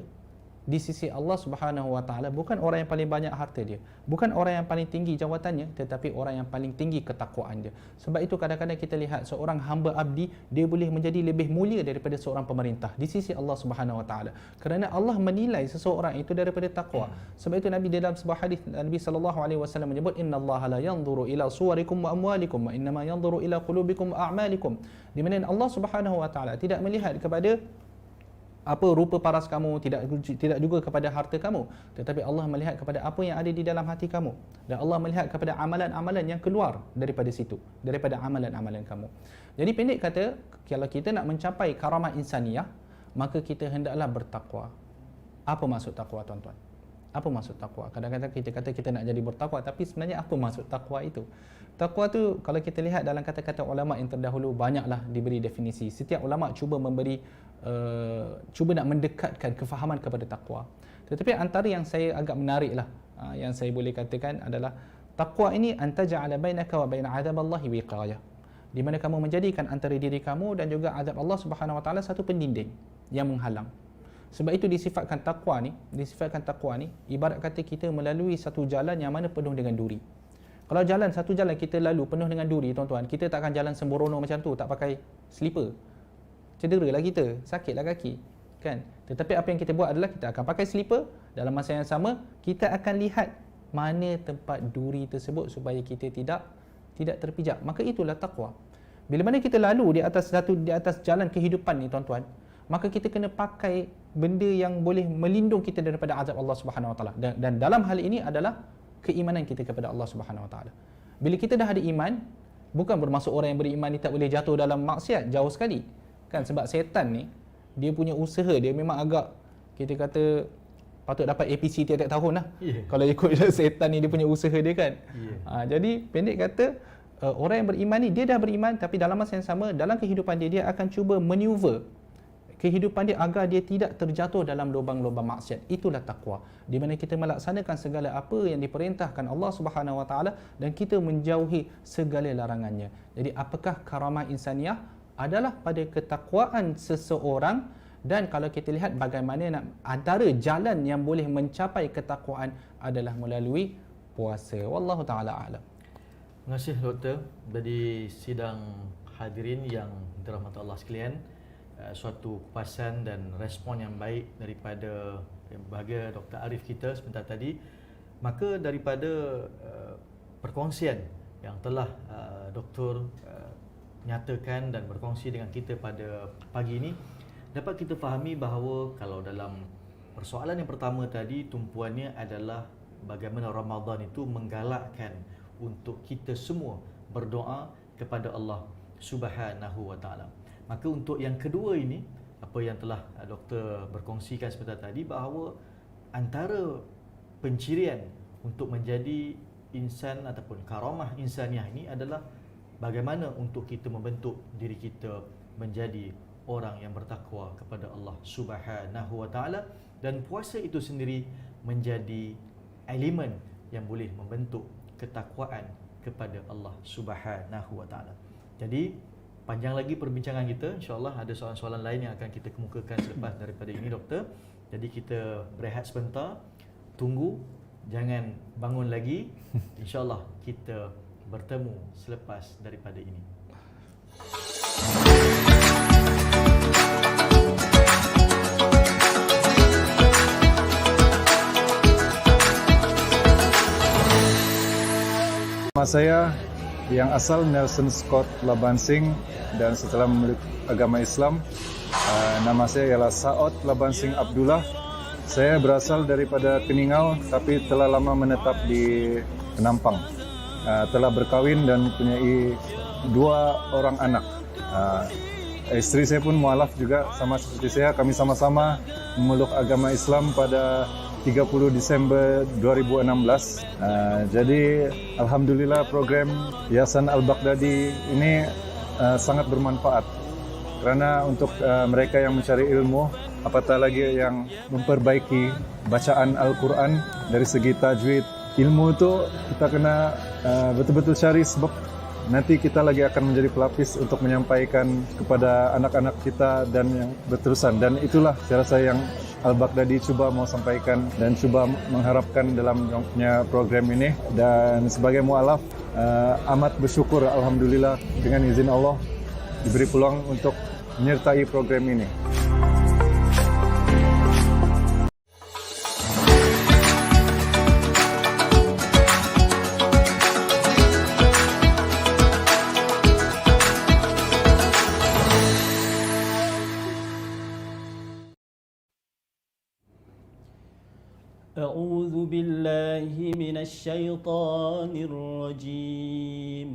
di sisi Allah Subhanahu Wa Taala bukan orang yang paling banyak harta dia, bukan orang yang paling tinggi jawatannya, tetapi orang yang paling tinggi ketakwaan dia. Sebab itu kadang-kadang kita lihat seorang hamba abdi, dia boleh menjadi lebih mulia daripada seorang pemerintah di sisi Allah Subhanahu Wa Taala, kerana Allah menilai seseorang itu daripada takwa. Sebab itu Nabi dalam sebuah hadis, Nabi sallallahu alaihi wasallam menyebut innallaha la yanzuru ila suwarikum wa amwalikum wa innama yanzuru ila qulubikum wa a'malikum. Di mana Allah Subhanahu Wa Taala tidak melihat kepada rupa paras kamu, tidak juga kepada harta kamu, tetapi Allah melihat kepada apa yang ada di dalam hati kamu, dan Allah melihat kepada amalan-amalan yang keluar daripada situ, daripada amalan-amalan kamu. Jadi pendek kata, kalau kita nak mencapai karamah insaniyah, maka kita hendaklah bertakwa. Apa maksud takwa, tuan-tuan? Apa maksud takwa? Kadang-kadang kita kata kita nak jadi bertakwa, tapi sebenarnya apa maksud takwa itu? Takwa tu kalau kita lihat dalam kata-kata ulama yang terdahulu, banyaklah diberi definisi. Setiap ulama cuba nak mendekatkan kefahaman kepada takwa. Tetapi antara yang saya agak menariklah, yang saya boleh katakan adalah takwa ini antaja'ala bainaka wa bain 'adzabillahi wiqayah. Di mana kamu menjadikan antara diri kamu dan juga azab Allah Subhanahu Wa Taala satu pendinding yang menghalang. Sebab itu disifatkan takwa ni ibarat kata kita melalui satu jalan yang mana penuh dengan duri. Kalau satu jalan kita lalu penuh dengan duri, tuan-tuan, kita tak akan jalan sembrono macam tu, tak pakai slipper. Cederalah kita, sakitlah kaki, kan? Tetapi apa yang kita buat adalah kita akan pakai slipper, dalam masa yang sama kita akan lihat mana tempat duri tersebut supaya kita tidak terpijak. Maka itulah takwa. Bila mana kita lalu di atas jalan kehidupan ni, tuan-tuan, maka kita kena pakai benda yang boleh melindung kita daripada azab Allah Subhanahu Wa Taala. Dan dalam hal ini adalah keimanan kita kepada Allah Subhanahu Wa Taala. Bila kita dah ada iman, bukan bermaksud orang yang beriman ni tak boleh jatuh dalam maksiat, jauh sekali. Kan, sebab setan ni dia punya usaha dia memang agak, kita kata patut dapat APC tiap-tiap tahun lah. Kalau ikut setan ni dia punya usaha dia kan. Jadi pendek kata, orang yang beriman ni dia dah beriman, tapi dalam masa yang sama dalam kehidupan dia akan cuba maneuver kehidupan dia agar dia tidak terjatuh dalam lubang-lubang maksiat. Itulah takwa, di mana kita melaksanakan segala apa yang diperintahkan Allah Subhanahu Wa Taala dan kita menjauhi segala larangannya. Jadi apakah karamah insaniyah? Adalah pada ketakwaan seseorang. Dan kalau kita lihat bagaimana antara jalan yang boleh mencapai ketakwaan adalah melalui puasa. Wallahu taala a'lam. Terima kasih Doktor. Jadi sidang hadirin yang dirahmati Allah sekalian, suatu kupasan dan respon yang baik daripada bahagia Dr. Arif kita sebentar tadi. Maka daripada perkongsian yang telah Doktor nyatakan dan berkongsi dengan kita pada pagi ini, dapat kita fahami bahawa kalau dalam persoalan yang pertama tadi, tumpuannya adalah bagaimana Ramadan itu menggalakkan untuk kita semua berdoa kepada Allah Subhanahu wa taala. Maka untuk yang kedua ini, apa yang telah Doktor berkongsikan sebentar tadi, bahawa antara pencirian untuk menjadi insan ataupun karamah insaniah ini adalah bagaimana untuk kita membentuk diri kita menjadi orang yang bertakwa kepada Allah Subhanahu wa taala, dan puasa itu sendiri menjadi elemen yang boleh membentuk ketakwaan kepada Allah Subhanahu wa taala. Jadi panjang lagi perbincangan kita, insya-Allah ada soalan-soalan lain yang akan kita kemukakan selepas daripada ini Doktor. Jadi kita berehat sebentar, tunggu, jangan bangun lagi. Insya-Allah kita bertemu selepas daripada ini. Nama saya yang asal Nelson Scott Labansing, dan setelah memeluk agama Islam, nama saya ialah Saud Labansing Abdullah. Saya berasal daripada Keningau tapi telah lama menetap di Penampang. Telah berkahwin dan mempunyai 2 orang anak. Isteri saya pun mualaf juga sama seperti saya. Kami sama-sama memeluk agama Islam pada 30 Disember 2016. Jadi alhamdulillah program Yayasan Al-Baghdadi ini sangat bermanfaat, kerana untuk mereka yang mencari ilmu, apatah lagi yang memperbaiki bacaan Al-Quran dari segi tajwid. Ilmu itu kita kena betul-betul cari, sebab nanti kita lagi akan menjadi pelapis untuk menyampaikan kepada anak-anak kita dan yang berterusan. Dan itulah saya rasa yang Al-Baghdadi cuba mau sampaikan dan cuba mengharapkan dalam punya program ini. Dan sebagai mualaf, amat bersyukur alhamdulillah dengan izin Allah diberi peluang untuk menyertai program ini. أعوذ بالله من الشيطان الرجيم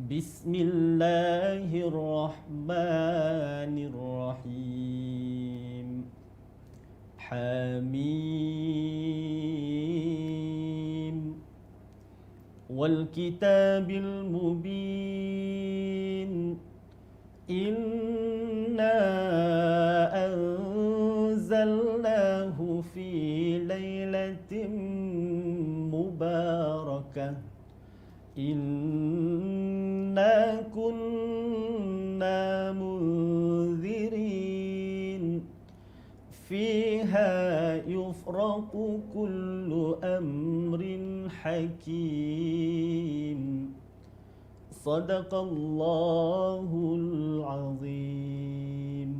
بسم الله الرحمن الرحيم حميم والكتاب المبين إنا أنزلناه في ليلة مباركة إنا كنا منذرين فيها يفرق كل أمر حكيم صدق الله العظيم.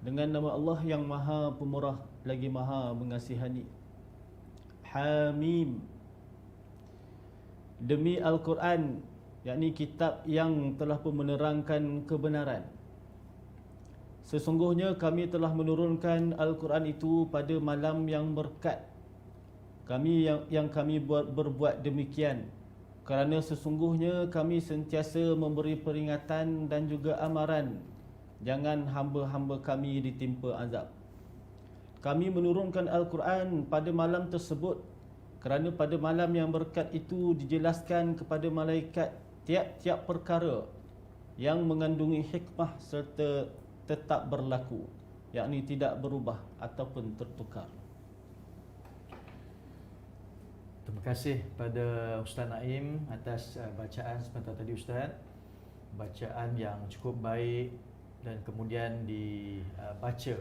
Dengan nama Allah yang Maha Pemurah lagi Maha Mengasihani. Hamim. Demi Al-Quran, yakni kitab yang telah pun menerangkan kebenaran. Sesungguhnya kami telah menurunkan Al-Quran itu pada malam yang berkat. Kami yang kami berbuat demikian kerana sesungguhnya kami sentiasa memberi peringatan dan juga amaran, jangan hamba-hamba kami ditimpa azab. Kami menurunkan Al-Quran pada malam tersebut kerana pada malam yang berkat itu dijelaskan kepada malaikat tiap-tiap perkara yang mengandungi hikmah serta tetap berlaku, yakni tidak berubah ataupun tertukar. Terima kasih pada Ustaz Naim atas bacaan sebentar tadi Ustaz. Bacaan yang cukup baik dan kemudian dibaca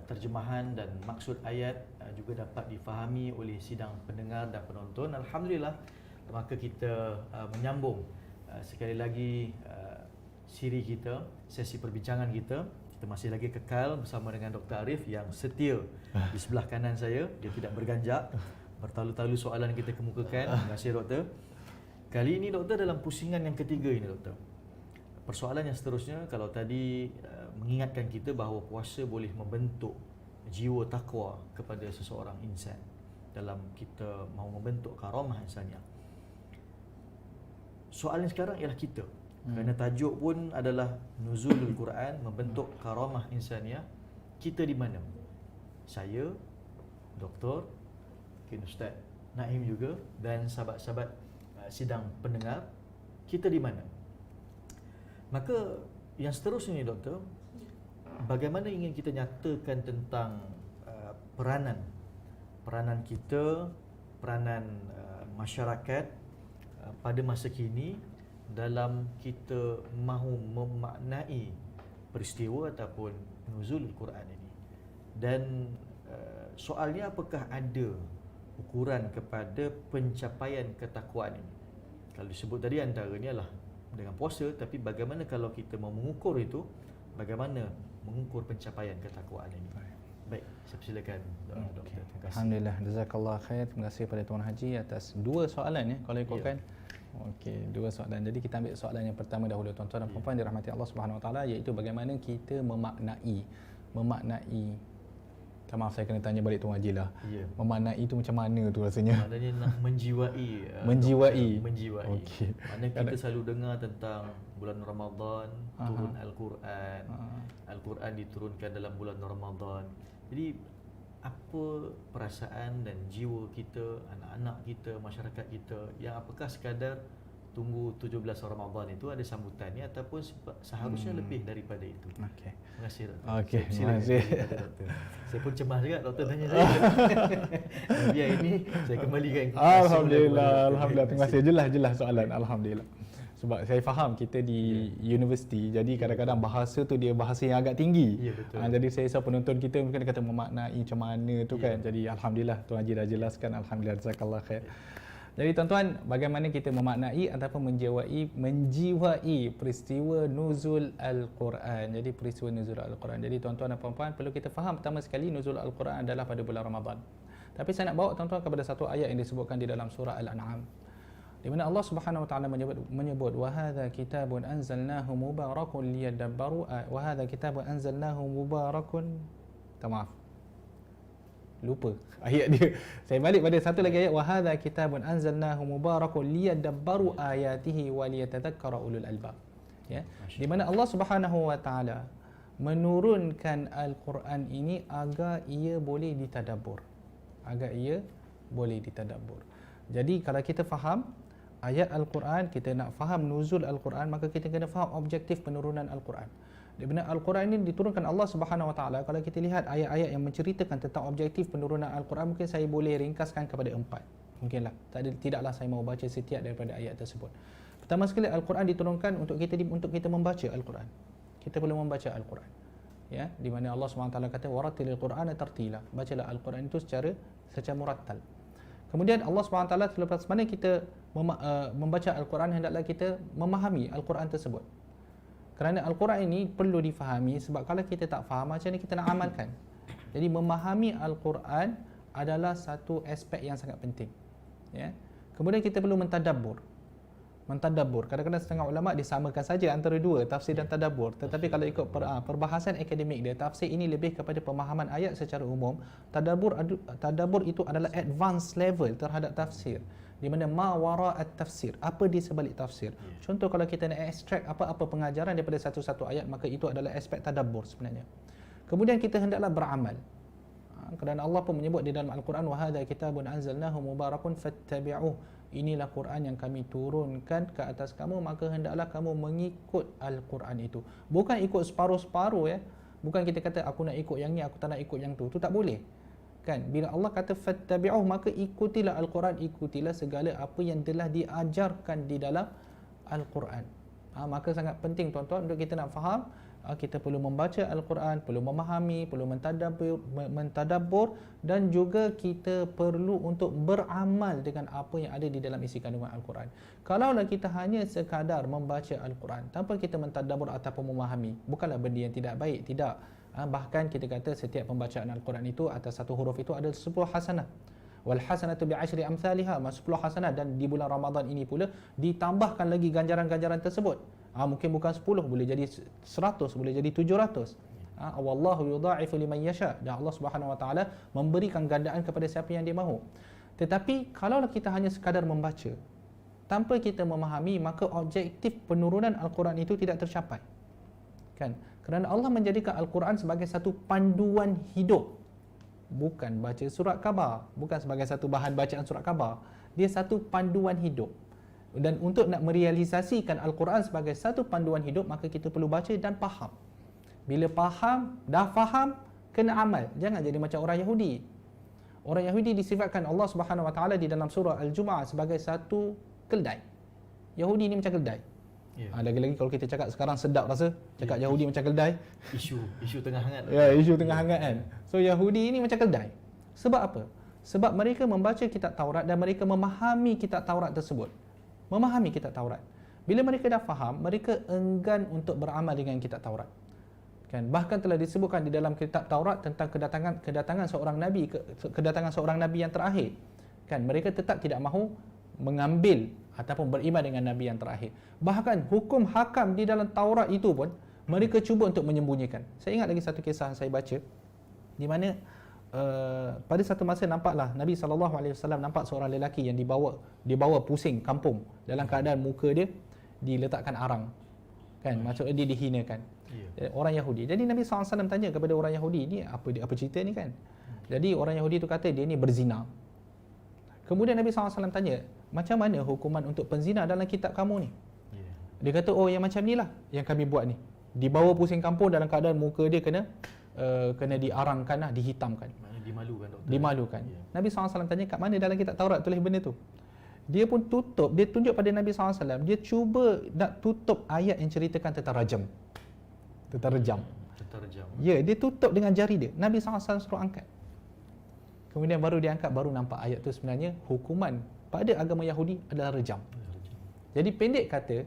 terjemahan dan maksud ayat juga dapat difahami oleh sidang pendengar dan penonton. Alhamdulillah, maka kita menyambung sekali lagi siri kita, sesi perbincangan kita. Kita masih lagi kekal bersama dengan Dr. Arif yang setia di sebelah kanan saya. Dia tidak berganjak. Bertalu-talu soalan kita kemukakan. Terima kasih Doktor. Kali ini Doktor dalam pusingan yang ketiga ini Doktor. Persoalan yang seterusnya, kalau tadi mengingatkan kita bahawa puasa boleh membentuk jiwa takwa kepada seseorang insan dalam kita mahu membentuk karamah insaniah. Soalan sekarang ialah kita. Kerana tajuk pun adalah Nuzulul Quran, membentuk karamah insaniah. Kita di mana? Saya, Doktor, mungkin Ustaz Naim juga, dan sahabat-sahabat sidang pendengar, kita di mana? Maka yang seterusnya ni Doktor, bagaimana ingin kita nyatakan tentang peranan kita, peranan masyarakat pada masa kini dalam kita mahu memaknai peristiwa ataupun nuzul Quran ini. Dan soalnya, apakah ada ukuran kepada pencapaian ketakwaan ini? Kalau disebut tadi antaranya lah dengan puasa, tapi bagaimana kalau kita mahu mengukur itu, bagaimana mengukur pencapaian ketakwaan ini? Baik, saya persilakan Doktor. Terima kasih. Alhamdulillah, jazakallah khair. Terima kasih kepada Tuan Haji atas dua soalan ya, kalau ikutkan. Okey, dua soalan. Jadi kita ambil soalan yang pertama dahulu, tuan-tuan dan puan-puan dirahmati Allah Subhanahu Wa Taala, iaitu bagaimana kita memaknai. Maaf, saya kena tanya balik Tuan Haji lah. Memaknai itu macam mana tu rasanya? Maknanya nak menjiwai. Menjiwai. Okey. Mana kita selalu dengar tentang bulan Ramadan, turun Al-Quran. Al-Quran diturunkan dalam bulan Ramadan. Jadi apa perasaan dan jiwa kita, anak-anak kita, masyarakat kita, yang apakah sekadar tunggu 17 Ramadan itu ada sambutannya ataupun seharusnya lebih daripada itu? Okey. Terima kasih Doktor. Okey, terima kasih. Saya pun cemas juga Doktor tanya saya. Biar ini saya kembalikan. Alhamdulillah. Terima kasih. Jelas soalan. Alhamdulillah. Sebab saya faham kita di universiti, jadi kadang-kadang bahasa tu dia bahasa yang agak tinggi. Ya, betul. Jadi saya rasa penonton kita mungkin kata memaknai macam mana tu kan. Jadi alhamdulillah Tuan Haji dah jelaskan. Alhamdulillah, jazakallah khair. Jadi tuan-tuan, bagaimana kita memaknai ataupun menjiwai peristiwa nuzul Al-Quran. Jadi peristiwa nuzul Al-Quran. Jadi tuan-tuan dan puan-puan, perlu kita faham pertama sekali nuzul Al-Quran adalah pada bulan Ramadan. Tapi saya nak bawa tuan-tuan kepada satu ayat yang disebutkan di dalam surah Al-An'am, di mana Allah Subhanahu Wa Taala menyebut wa hadza kitabun anzalnahu mubarakun liyadabbaru wa hadza kitabun anzalnahu mubarakun. Maaf, lupa ayat dia. Saya balik pada satu lagi ayat, wa hadza kitabun anzalnahu mubarakun liyadabbaru ayatihi wa liyatadhakkara ulul albab. Ya, di mana Allah Subhanahu Wa Taala menurunkan Al-Quran ini agar ia boleh ditadabbur. Jadi kalau kita faham ayat Al-Quran, kita nak faham nuzul Al-Quran, maka kita kena faham objektif penurunan Al-Quran. Di mana Al-Quran ini diturunkan Allah Subhanahu Wa Taala. Kalau kita lihat ayat-ayat yang menceritakan tentang objektif penurunan Al-Quran, mungkin saya boleh ringkaskan kepada 4. Mungkinlah. Tidaklah saya mau baca setiap daripada ayat tersebut. Pertama sekali, Al-Quran diturunkan untuk kita membaca Al-Quran. Kita perlu membaca Al-Quran. Ya, di mana Allah Subhanahu Wa Taala kata waratilil Qur'ana tartila. Bacalah Al-Quran itu secara murattal. Kemudian Allah SWT selepas mana kita membaca Al-Quran, hendaklah kita memahami Al-Quran tersebut. Kerana Al-Quran ini perlu difahami, sebab kalau kita tak faham, macam mana kita nak amalkan? Jadi memahami Al-Quran adalah satu aspek yang sangat penting. Ya. Kemudian kita perlu mentadabbur. Kadang-kadang setengah ulama disamakan saja antara dua, tafsir dan tadabbur. Tetapi kalau ikut perbahasan akademik dia, tafsir ini lebih kepada pemahaman ayat secara umum. Tadabbur itu adalah advanced level terhadap tafsir, di mana ma wara at-tafsir, apa di sebalik tafsir. Contoh, kalau kita nak extract apa-apa pengajaran daripada satu-satu ayat, maka itu adalah aspek tadabbur sebenarnya. Kemudian kita hendaklah beramal. Kerana Allah pun menyebut di dalam Al-Quran, wa hadza kitabun anzalnahu mubarakun fattabi'uh. Inilah Quran yang kami turunkan ke atas kamu, maka hendaklah kamu mengikut Al-Quran itu. Bukan ikut separuh-separuh ya. Bukan kita kata aku nak ikut yang ni, aku tak nak ikut yang tu. Itu tak boleh. Kan? Bila Allah kata fattabi'uh, maka ikutilah Al-Quran, ikutilah segala apa yang telah diajarkan di dalam Al-Quran. Maka sangat penting tuan-tuan untuk kita nak faham Kita perlu membaca Al-Quran, perlu memahami, perlu mentadabbur dan juga kita perlu untuk beramal dengan apa yang ada di dalam isi kandungan Al-Quran. Kalaulah kita hanya sekadar membaca Al-Quran tanpa kita mentadabbur ataupun memahami, bukanlah benda yang tidak baik, tidak. Bahkan kita kata setiap pembacaan Al-Quran itu atas satu huruf itu ada 10 hasanah. Wal hasanatu bi 10 amsalha, 10 hasanah, dan di bulan Ramadan ini pula ditambahkan lagi ganjaran-ganjaran tersebut. Mungkin bukan 10, boleh jadi 100, boleh jadi 700. Wallahu yudha'ifu liman yasha, dan Allah Subhanahu wa taala memberikan gandaan kepada siapa yang dia mahu. Tetapi kalaulah kita hanya sekadar membaca tanpa kita memahami, maka objektif penurunan Al-Quran itu tidak tercapai. Kan? Kerana Allah menjadikan Al-Quran sebagai satu panduan hidup. Bukan baca surat khabar, bukan sebagai satu bahan bacaan surat khabar. Dia satu panduan hidup. Dan untuk nak merealisasikan Al-Quran sebagai satu panduan hidup, maka kita perlu baca dan faham. Bila dah faham, kena amal. Jangan jadi macam orang Yahudi. Orang Yahudi disifatkan Allah Subhanahu wa taala di dalam surah Al-Jumu'ah sebagai satu keldai. Yahudi ni macam keldai. Lagi-lagi kalau kita cakap sekarang sedap rasa cakap Yahudi macam keldai. Isu tengah hangat. Ya, isu tengah hangat kan. So Yahudi ini macam keldai. Sebab apa? Sebab mereka membaca kitab Taurat dan mereka memahami kitab Taurat tersebut. Memahami kitab Taurat. Bila mereka dah faham, mereka enggan untuk beramal dengan kitab Taurat. Kan, bahkan telah disebutkan di dalam kitab Taurat tentang kedatangan seorang nabi, kedatangan seorang nabi yang terakhir. Kan, mereka tetap tidak mahu mengambil ataupun beriman dengan nabi yang terakhir. Bahkan hukum hakam di dalam Taurat itu pun mereka cuba untuk menyembunyikan. Saya ingat lagi satu kisah yang saya baca di mana pada satu masa nampaklah Nabi SAW nampak seorang lelaki yang dibawa pusing kampung dalam keadaan muka dia diletakkan arang. Kan, maksudnya dia dihinakan. Orang Yahudi. Jadi Nabi SAW tanya kepada orang Yahudi, ni apa cerita ni kan? Jadi orang Yahudi tu kata dia ni berzina. Kemudian Nabi SAW tanya, macam mana hukuman untuk penzina dalam kitab kamu ni? Dia kata, oh yang macam ni lah yang kami buat ni. Dibawa pusing kampung dalam keadaan muka dia kena diarangkan lah, dihitamkan. Maknanya dimalukan, doktor. Dimalukan. Nabi SAW tanya, kat mana dalam kitab Taurat tulis benda tu? Dia pun tutup, dia tunjuk pada Nabi SAW, dia cuba nak tutup ayat yang ceritakan tentang rajam. Tentang rejam. Ya, dia tutup dengan jari dia. Nabi SAW suruh angkat. Kemudian baru dia angkat, baru nampak ayat tu sebenarnya hukuman pada agama Yahudi adalah rejam. Jadi pendek kata,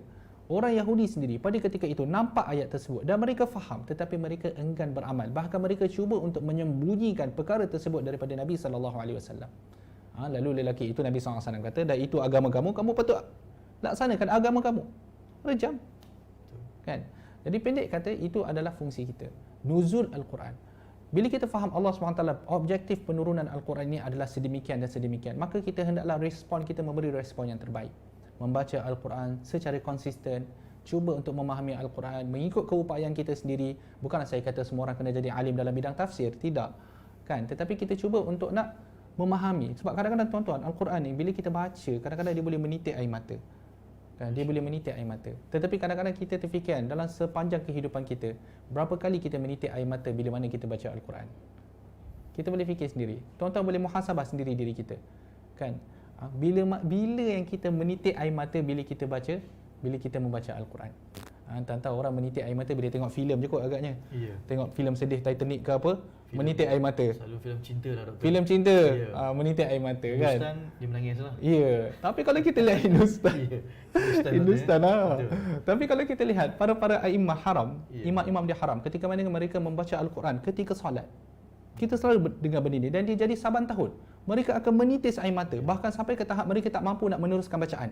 orang Yahudi sendiri pada ketika itu nampak ayat tersebut dan mereka faham, tetapi mereka enggan beramal. Bahkan mereka cuba untuk menyembunyikan perkara tersebut daripada Nabi SAW. Lalu lelaki itu, Nabi SAW kata, dah itu agama kamu, kamu patut laksanakan agama kamu. Rejam. Kan? Jadi pendek kata, itu adalah fungsi kita. Nuzul Al-Quran. Bila kita faham Allah SWT, objektif penurunan Al-Quran ini adalah sedemikian dan sedemikian, maka kita hendaklah respon kita memberi respon yang terbaik. Membaca Al-Quran secara konsisten, cuba untuk memahami Al-Quran mengikut keupayaan kita sendiri. Bukanlah saya kata semua orang kena jadi alim dalam bidang tafsir, tidak kan, tetapi kita cuba untuk nak memahami. Sebab kadang-kadang tuan-tuan, Al-Quran ni bila kita baca, kadang-kadang dia boleh menitik air mata kan, dia boleh menitik air mata. Tetapi kadang-kadang kita terfikir dalam sepanjang kehidupan kita, berapa kali kita menitik air mata bila mana kita baca Al-Quran? Kita boleh fikir sendiri. Tuan-tuan boleh muhasabah sendiri diri kita kan. Bila yang kita menitik air mata bila kita membaca Al-Quran. Tahu orang menitik air mata bila tengok filem je kot agaknya. Tengok filem sedih Titanic ke apa, menitik air mata. Selalu filem cinta lah, doktor. Filem cinta, menitik air mata kan. Hindustan dia menangis lah. Ya, tapi kalau kita lihat Hindustan lah. Tapi kalau kita lihat para imam haram, imam-imam dia haram, ketika mana mereka membaca Al-Quran ketika solat, kita selalu dengar benda ni dan dia jadi saban tahun. Mereka akan menitis air mata, bahkan sampai ke tahap mereka tak mampu nak meneruskan bacaan.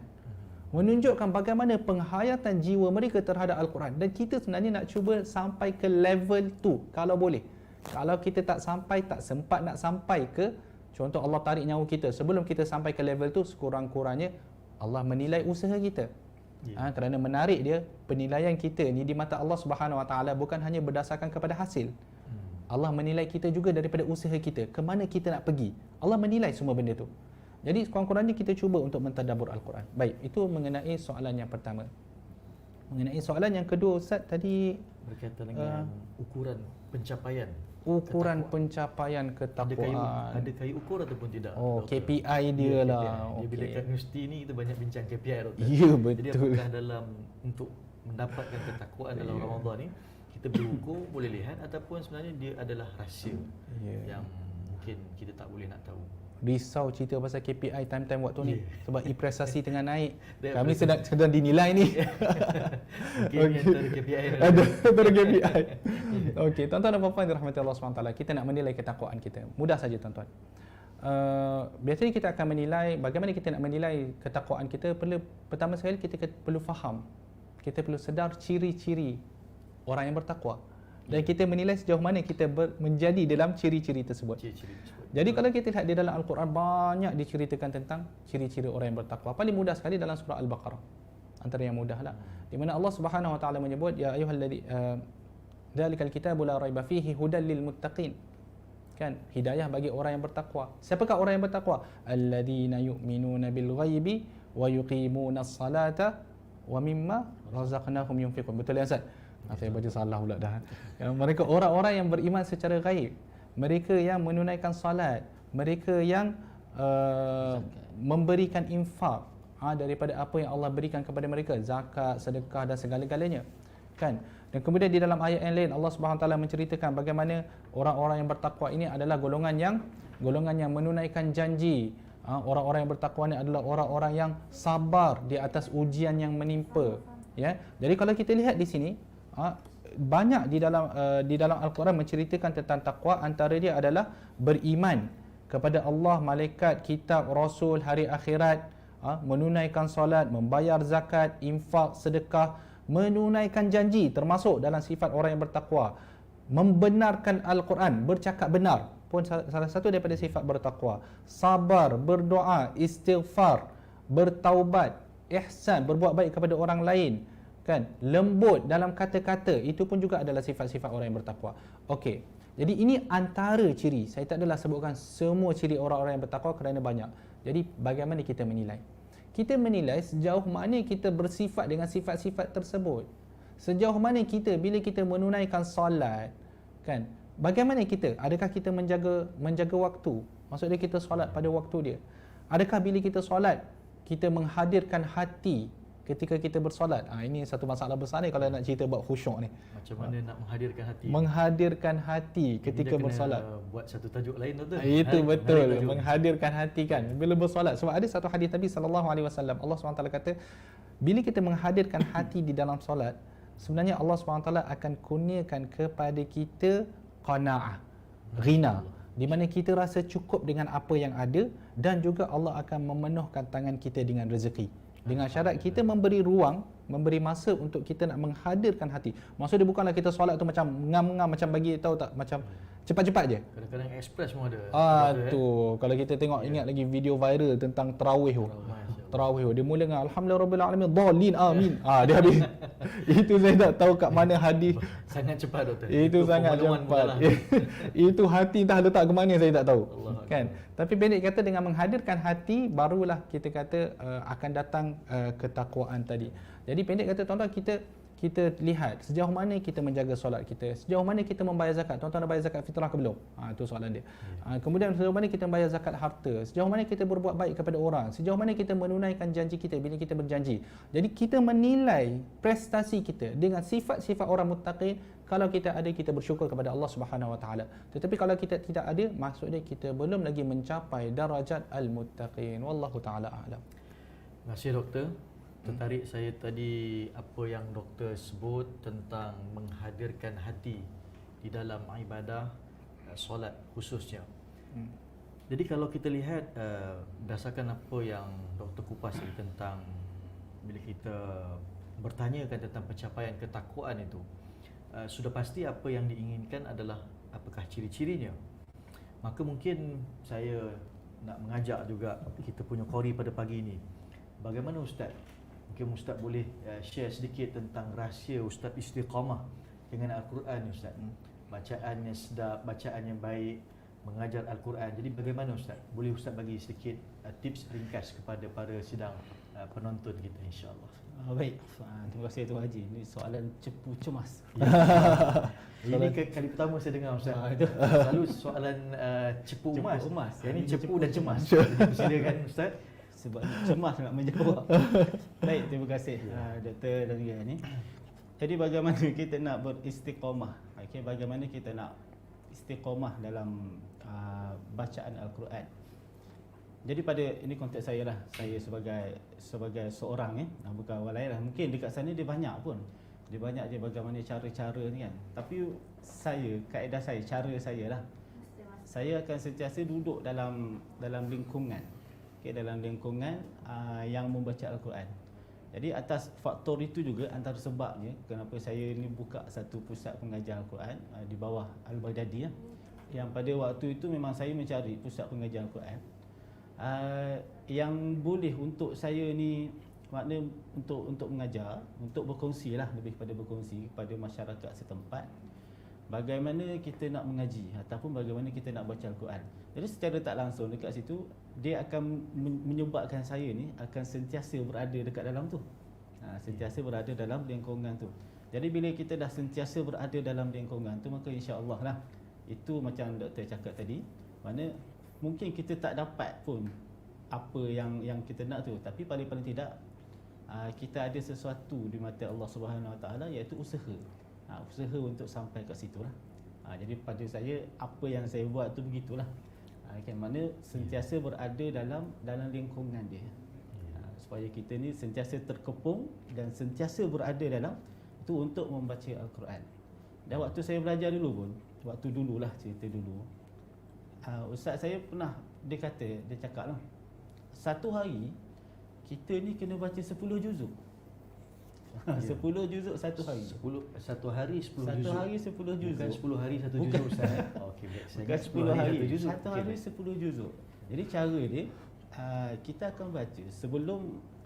Menunjukkan bagaimana penghayatan jiwa mereka terhadap Al-Quran. Dan kita sebenarnya nak cuba sampai ke level tu kalau boleh. Kalau kita tak sempat nak sampai ke, contoh Allah tarik nyawa kita, sebelum kita sampai ke level tu, sekurang-kurangnya Allah menilai usaha kita. Kerana menarik dia, penilaian kita ni di mata Allah Subhanahu Wa Taala bukan hanya berdasarkan kepada hasil. Allah menilai kita juga daripada usaha kita, ke mana kita nak pergi. Allah menilai semua benda tu. Jadi sekurang-kurangnya kita cuba untuk mentadabbur Al-Quran. Baik, itu mengenai soalan yang pertama. Mengenai soalan yang kedua, Ustaz tadi berkaitan dengan ukuran pencapaian. Ukuran pencapaian ketakwaan. Ada kayu ukur ataupun tidak? Oh, doktor? KPI dia lah. KPI. Bila kat universiti ni kita banyak bincang KPI, doktor. Ya, betul. Jadi apakah dalam untuk mendapatkan ketakwaan dalam Ramadan ni, kita berukur boleh lihat, ataupun sebenarnya dia adalah rahsia yang mungkin kita tak boleh nak tahu. Risau cerita pasal KPI time-time waktu ni sebab prestasi tengah naik. Dia Kami sedang dinilai ni. Mungkin antara KPI Ada antara KPI. Okey, tuan-tuan dan puan-puan dirahmati Allah SWT, kita nak menilai ketakwaan kita. Mudah saja tuan-tuan. Biasanya kita akan menilai, bagaimana kita nak menilai ketakwaan kita, pertama sekali kita perlu faham. Kita perlu sedar ciri-ciri orang yang bertakwa. Dan kita menilai sejauh mana kita menjadi dalam ciri-ciri tersebut. Ciri-ciri tersebut. Jadi kalau kita lihat di dalam Al-Quran, banyak diceritakan tentang ciri-ciri orang yang bertakwa. Paling mudah sekali dalam surah Al-Baqarah. Antara yang mudahlah. Di mana Allah Subhanahu wa taala menyebut, ya ayyuhalladzi dzalikal kitabu la raiba fihi hudal lil muttaqin. Kan, hidayah bagi orang yang bertakwa. Siapakah orang yang bertakwa? Alladzina yu'minuna bil ghaibi wa yuqimunas salata wa mimma razaqnahum yunfiqun. Betul ya Ustaz? Saya baca salah pula dah. Mereka orang-orang yang beriman secara gaib. Mereka yang menunaikan salat, mereka yang memberikan infak daripada apa yang Allah berikan kepada mereka, zakat, sedekah dan segala-galanya. Kan? Dan kemudian di dalam ayat yang lain Allah Subhanahu Wa Taala menceritakan bagaimana orang-orang yang bertakwa ini adalah golongan yang menunaikan janji. Orang-orang yang bertakwa ini adalah orang-orang yang sabar di atas ujian yang menimpa. Ya. Jadi kalau kita lihat di sini, banyak di dalam Al-Quran menceritakan tentang takwa. Antara dia adalah beriman kepada Allah, malaikat, kitab, rasul, hari akhirat, menunaikan solat, membayar zakat, infak, sedekah, menunaikan janji, termasuk dalam sifat orang yang bertakwa. Membenarkan Al-Quran, bercakap benar pun salah satu daripada sifat bertakwa. Sabar, berdoa, istighfar, bertaubat, ihsan, berbuat baik kepada orang lain, kan, lembut dalam kata-kata, itu pun juga adalah sifat-sifat orang yang bertakwa. Okey. Jadi ini antara ciri. Saya tak adalah sebutkan semua ciri orang-orang yang bertakwa kerana banyak. Jadi bagaimana kita menilai? Kita menilai sejauh mana kita bersifat dengan sifat-sifat tersebut. Sejauh mana kita bila kita menunaikan solat, kan? Bagaimana kita? Adakah kita menjaga waktu? Maksudnya kita solat pada waktu dia. Adakah bila kita solat kita menghadirkan hati ketika kita bersolat? Ini satu masalah besar ni kalau nak cerita bab khusyuk ni. Macam mana nak menghadirkan hati? Menghadirkan hati ketika bersolat. Buat satu tajuk lain tu. Itu betul, menghadirkan hati kan bila bersolat. Sebab ada satu hadis Nabi sallallahu alaihi wasallam, Allah SWT kata, bila kita menghadirkan hati di dalam solat, sebenarnya Allah SWT akan kurniakan kepada kita qanaah, ghina, di mana kita rasa cukup dengan apa yang ada, dan juga Allah akan memenuhkan tangan kita dengan rezeki. Dengan syarat kita memberi ruang, memberi masa untuk kita nak menghadirkan hati. Maksudnya bukanlah kita solat tu macam ngam-ngam, macam bagi tahu tak, macam cepat-cepat je. Kadang-kadang express pun ada. Tu kalau kita tengok, ingat lagi video viral tentang tarawih tu. Tarawih dia mula dengan alhamdulillah rabbil alamin dhalin amin. Dia habis. Itu saya tak tahu kat mana hadis. Sangat cepat doktor. Itu sangat cepat. Itu hati entah letak ke mana saya tak tahu. Kan? Tapi pendek kata, dengan menghadirkan hati barulah kita kata akan datang ketakwaan tadi. Jadi pendek kata tuan-tuan, kita lihat sejauh mana kita menjaga solat kita, sejauh mana kita membayar zakat. Tuan-tuan dah bayar zakat fitrah ke belum? Itu soalan dia. Kemudian sejauh mana kita membayar zakat harta, sejauh mana kita berbuat baik kepada orang, sejauh mana kita menunaikan janji kita bila kita berjanji. Jadi kita menilai prestasi kita dengan sifat-sifat orang muttaqin. Kalau kita ada, kita bersyukur kepada Allah Subhanahu Wa Taala. Tetapi kalau kita tidak ada, maksudnya kita belum lagi mencapai darajat al-muttaqin. Wallahu taala a'lam. Terima kasih doktor. Tertarik saya tadi apa yang doktor sebut tentang menghadirkan hati di dalam ibadah solat khususnya. Jadi kalau kita lihat berdasarkan apa yang doktor kupas tentang bila kita bertanyakan tentang pencapaian ketakwaan itu, sudah pasti apa yang diinginkan adalah apakah ciri-cirinya. Maka mungkin saya nak mengajak juga kita punya qori pada pagi ini. Bagaimana Ustaz? Mungkin Ustaz boleh share sedikit tentang rahsia Ustaz istiqamah dengan Al-Quran Ustaz. Bacaan yang sedap, bacaan yang baik, mengajar Al-Quran. Jadi bagaimana Ustaz? Boleh Ustaz bagi sedikit tips ringkas kepada para sidang penonton kita insya-Allah. Baik. Terima kasih Tuan Haji. Ini soalan cepu cemas. Ini kali pertama saya dengar Ustaz. Selalu soalan cepu emas. Yang ini cepu dan cemas. Silakan Ustaz. Sebab cemas nak menjawab. Baik, terima kasih doktor dan juga ni. Jadi bagaimana kita nak beristiqamah? Okey, bagaimana kita nak istiqamah dalam bacaan Al-Quran? Jadi pada ini konteks saya lah, saya sebagai seorang bukan orang lain lah. Mungkin dekat sana dia banyak pun. Dia banyak je bagaimana cara-cara ni kan. Tapi saya, kaedah saya, cara saya lah. Saya akan sentiasa duduk dalam lingkungan. Okay, dalam lingkungan yang membaca Al-Quran. Jadi atas faktor itu juga antara sebabnya kenapa saya ni buka satu pusat pengajar Al-Quran di bawah Al-Baghdadi yang pada waktu itu memang saya mencari pusat pengajar Al-Quran yang boleh untuk saya ni, makna untuk mengajar, untuk berkongsi lah, lebih pada berkongsi kepada masyarakat setempat bagaimana kita nak mengaji ataupun bagaimana kita nak baca Al-Quran. Jadi secara tak langsung dekat situ dia akan menyebabkan saya ni akan sentiasa berada dekat dalam tu. Sentiasa berada dalam lingkungan tu. Jadi bila kita dah sentiasa berada dalam lingkungan tu, maka insya-Allah lah, itu macam doktor cakap tadi, mana mungkin kita tak dapat pun apa yang kita nak tu, tapi paling tidak kita ada sesuatu di mata Allah Subhanahu Wa Taala, iaitu usaha. Usaha untuk sampai kat situlah. Jadi pada saya apa yang saya buat tu begitulah. Kan, mana sentiasa berada dalam lingkungan dia. Supaya kita ni sentiasa terkepung dan sentiasa berada dalam itu untuk membaca Al-Quran. Dan waktu saya belajar dulu pun, waktu dululah, cerita dulu, ustaz saya pernah, dia cakap lah, satu hari kita ni kena baca 10 juzuk. 10 juzuk satu hari. Satu hari 10 juzuk. Satu hari 10 juzuk. Bukan 10 hari 1 juzuk Ustaz. Okey, baik. Bukan 10 hari. 1 juzuk. Satu hari 10 juzuk. Jadi cara dia, kita akan baca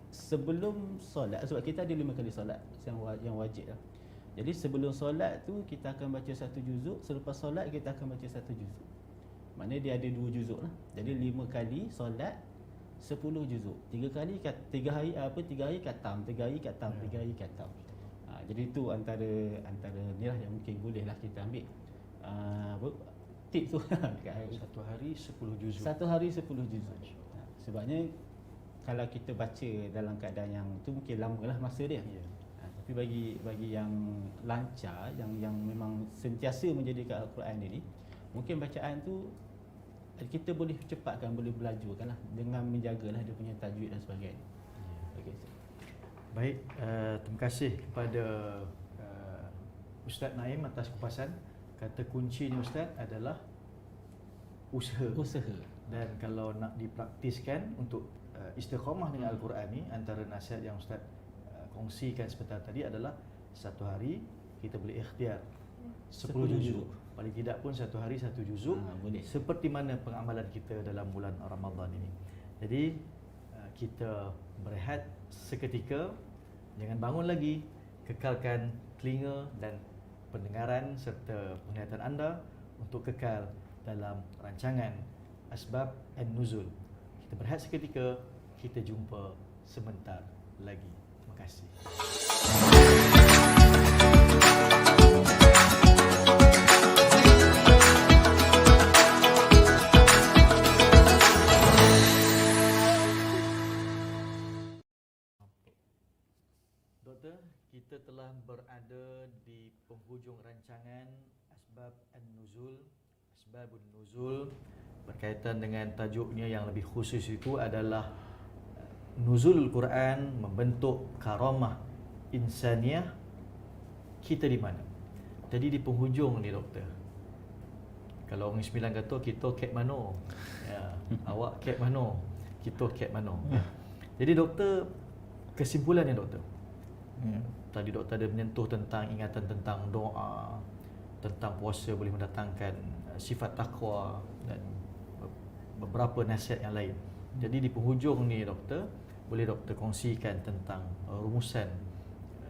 sebelum solat, sebab kita ada 5 kali solat yang wajib lah. Jadi sebelum solat tu kita akan baca 1 juzuk, selepas solat kita akan baca 1 juzuk. Maknanya dia ada 2 juzuk lah. Jadi 5 kali solat 10 juzuk. 3 hari khatam, 3 hari khatam. Jadi itu antara ni lah yang mungkin boleh lah kita ambil tips tu. Satu hari 10 juzuk. Satu hari 10 juzuk. Sebabnya kalau kita baca dalam keadaan yang tu mungkin lama lah masa dia. Tapi bagi yang lancar, yang memang sentiasa menjadikan Al-Quran ini, mungkin bacaan tu kita boleh cepatkan, boleh belajukan lah dengan menjagalah dia punya tajwid dan sebagainya. Okay. Baik, terima kasih kepada Ustaz Naim atas kupasan. Kata kuncinya Ustaz adalah usaha. Dan kalau nak dipraktiskan untuk istiqamah dengan Al-Quran ni, antara nasihat yang Ustaz kongsikan sebentar tadi adalah satu hari kita boleh ikhtiar 10 juzuk. Paling tidak pun satu hari 1 juzuk, boleh. seperti mana pengamalan kita dalam bulan Ramadan ini. Jadi kita berehat seketika, jangan bangun lagi, kekalkan telinga dan pendengaran serta penglihatan anda untuk kekal dalam rancangan Asbab An-Nuzul. Kita berehat seketika, kita jumpa sebentar lagi. Terima kasih. Doktor, kita telah berada di penghujung rancangan Asbab An-Nuzul. Asbabun Nuzul berkaitan dengan tajuknya yang lebih khusus itu adalah Nuzulul Quran membentuk karamah insaniah kita di mana. Jadi di penghujung ni doktor, kalau orang Sembilan kata kita kat mano, awak kat mano, kita kat mano. Jadi doktor, kesimpulannya doktor, tadi doktor ada menyentuh tentang ingatan tentang doa, tentang puasa boleh mendatangkan sifat takwa dan beberapa nasihat yang lain. Jadi di penghujung ni doktor, boleh doktor kongsikan tentang rumusan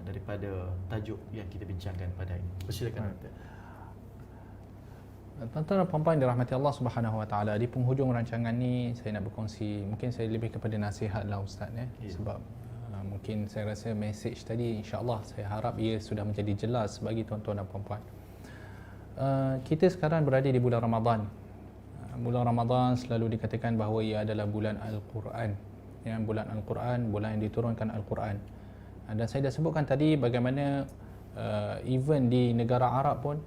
daripada tajuk yang kita bincangkan pada ini. Persilakan doktor. Tuan-tuan dan puan-puan dirahmati Allah Subhanahu Wa Taala, di penghujung rancangan ni saya nak berkongsi, mungkin saya lebih kepada nasihat lah Ustaz sebab mungkin saya rasa message tadi insya-Allah saya harap ia sudah menjadi jelas bagi tuan-tuan dan puan-puan. Kita sekarang berada di bulan Ramadan. Bulan Ramadan selalu dikatakan bahawa ia adalah bulan Al-Quran. Bulan Al-Quran, bulan yang diturunkan Al-Quran. Dan saya dah sebutkan tadi bagaimana even di negara Arab pun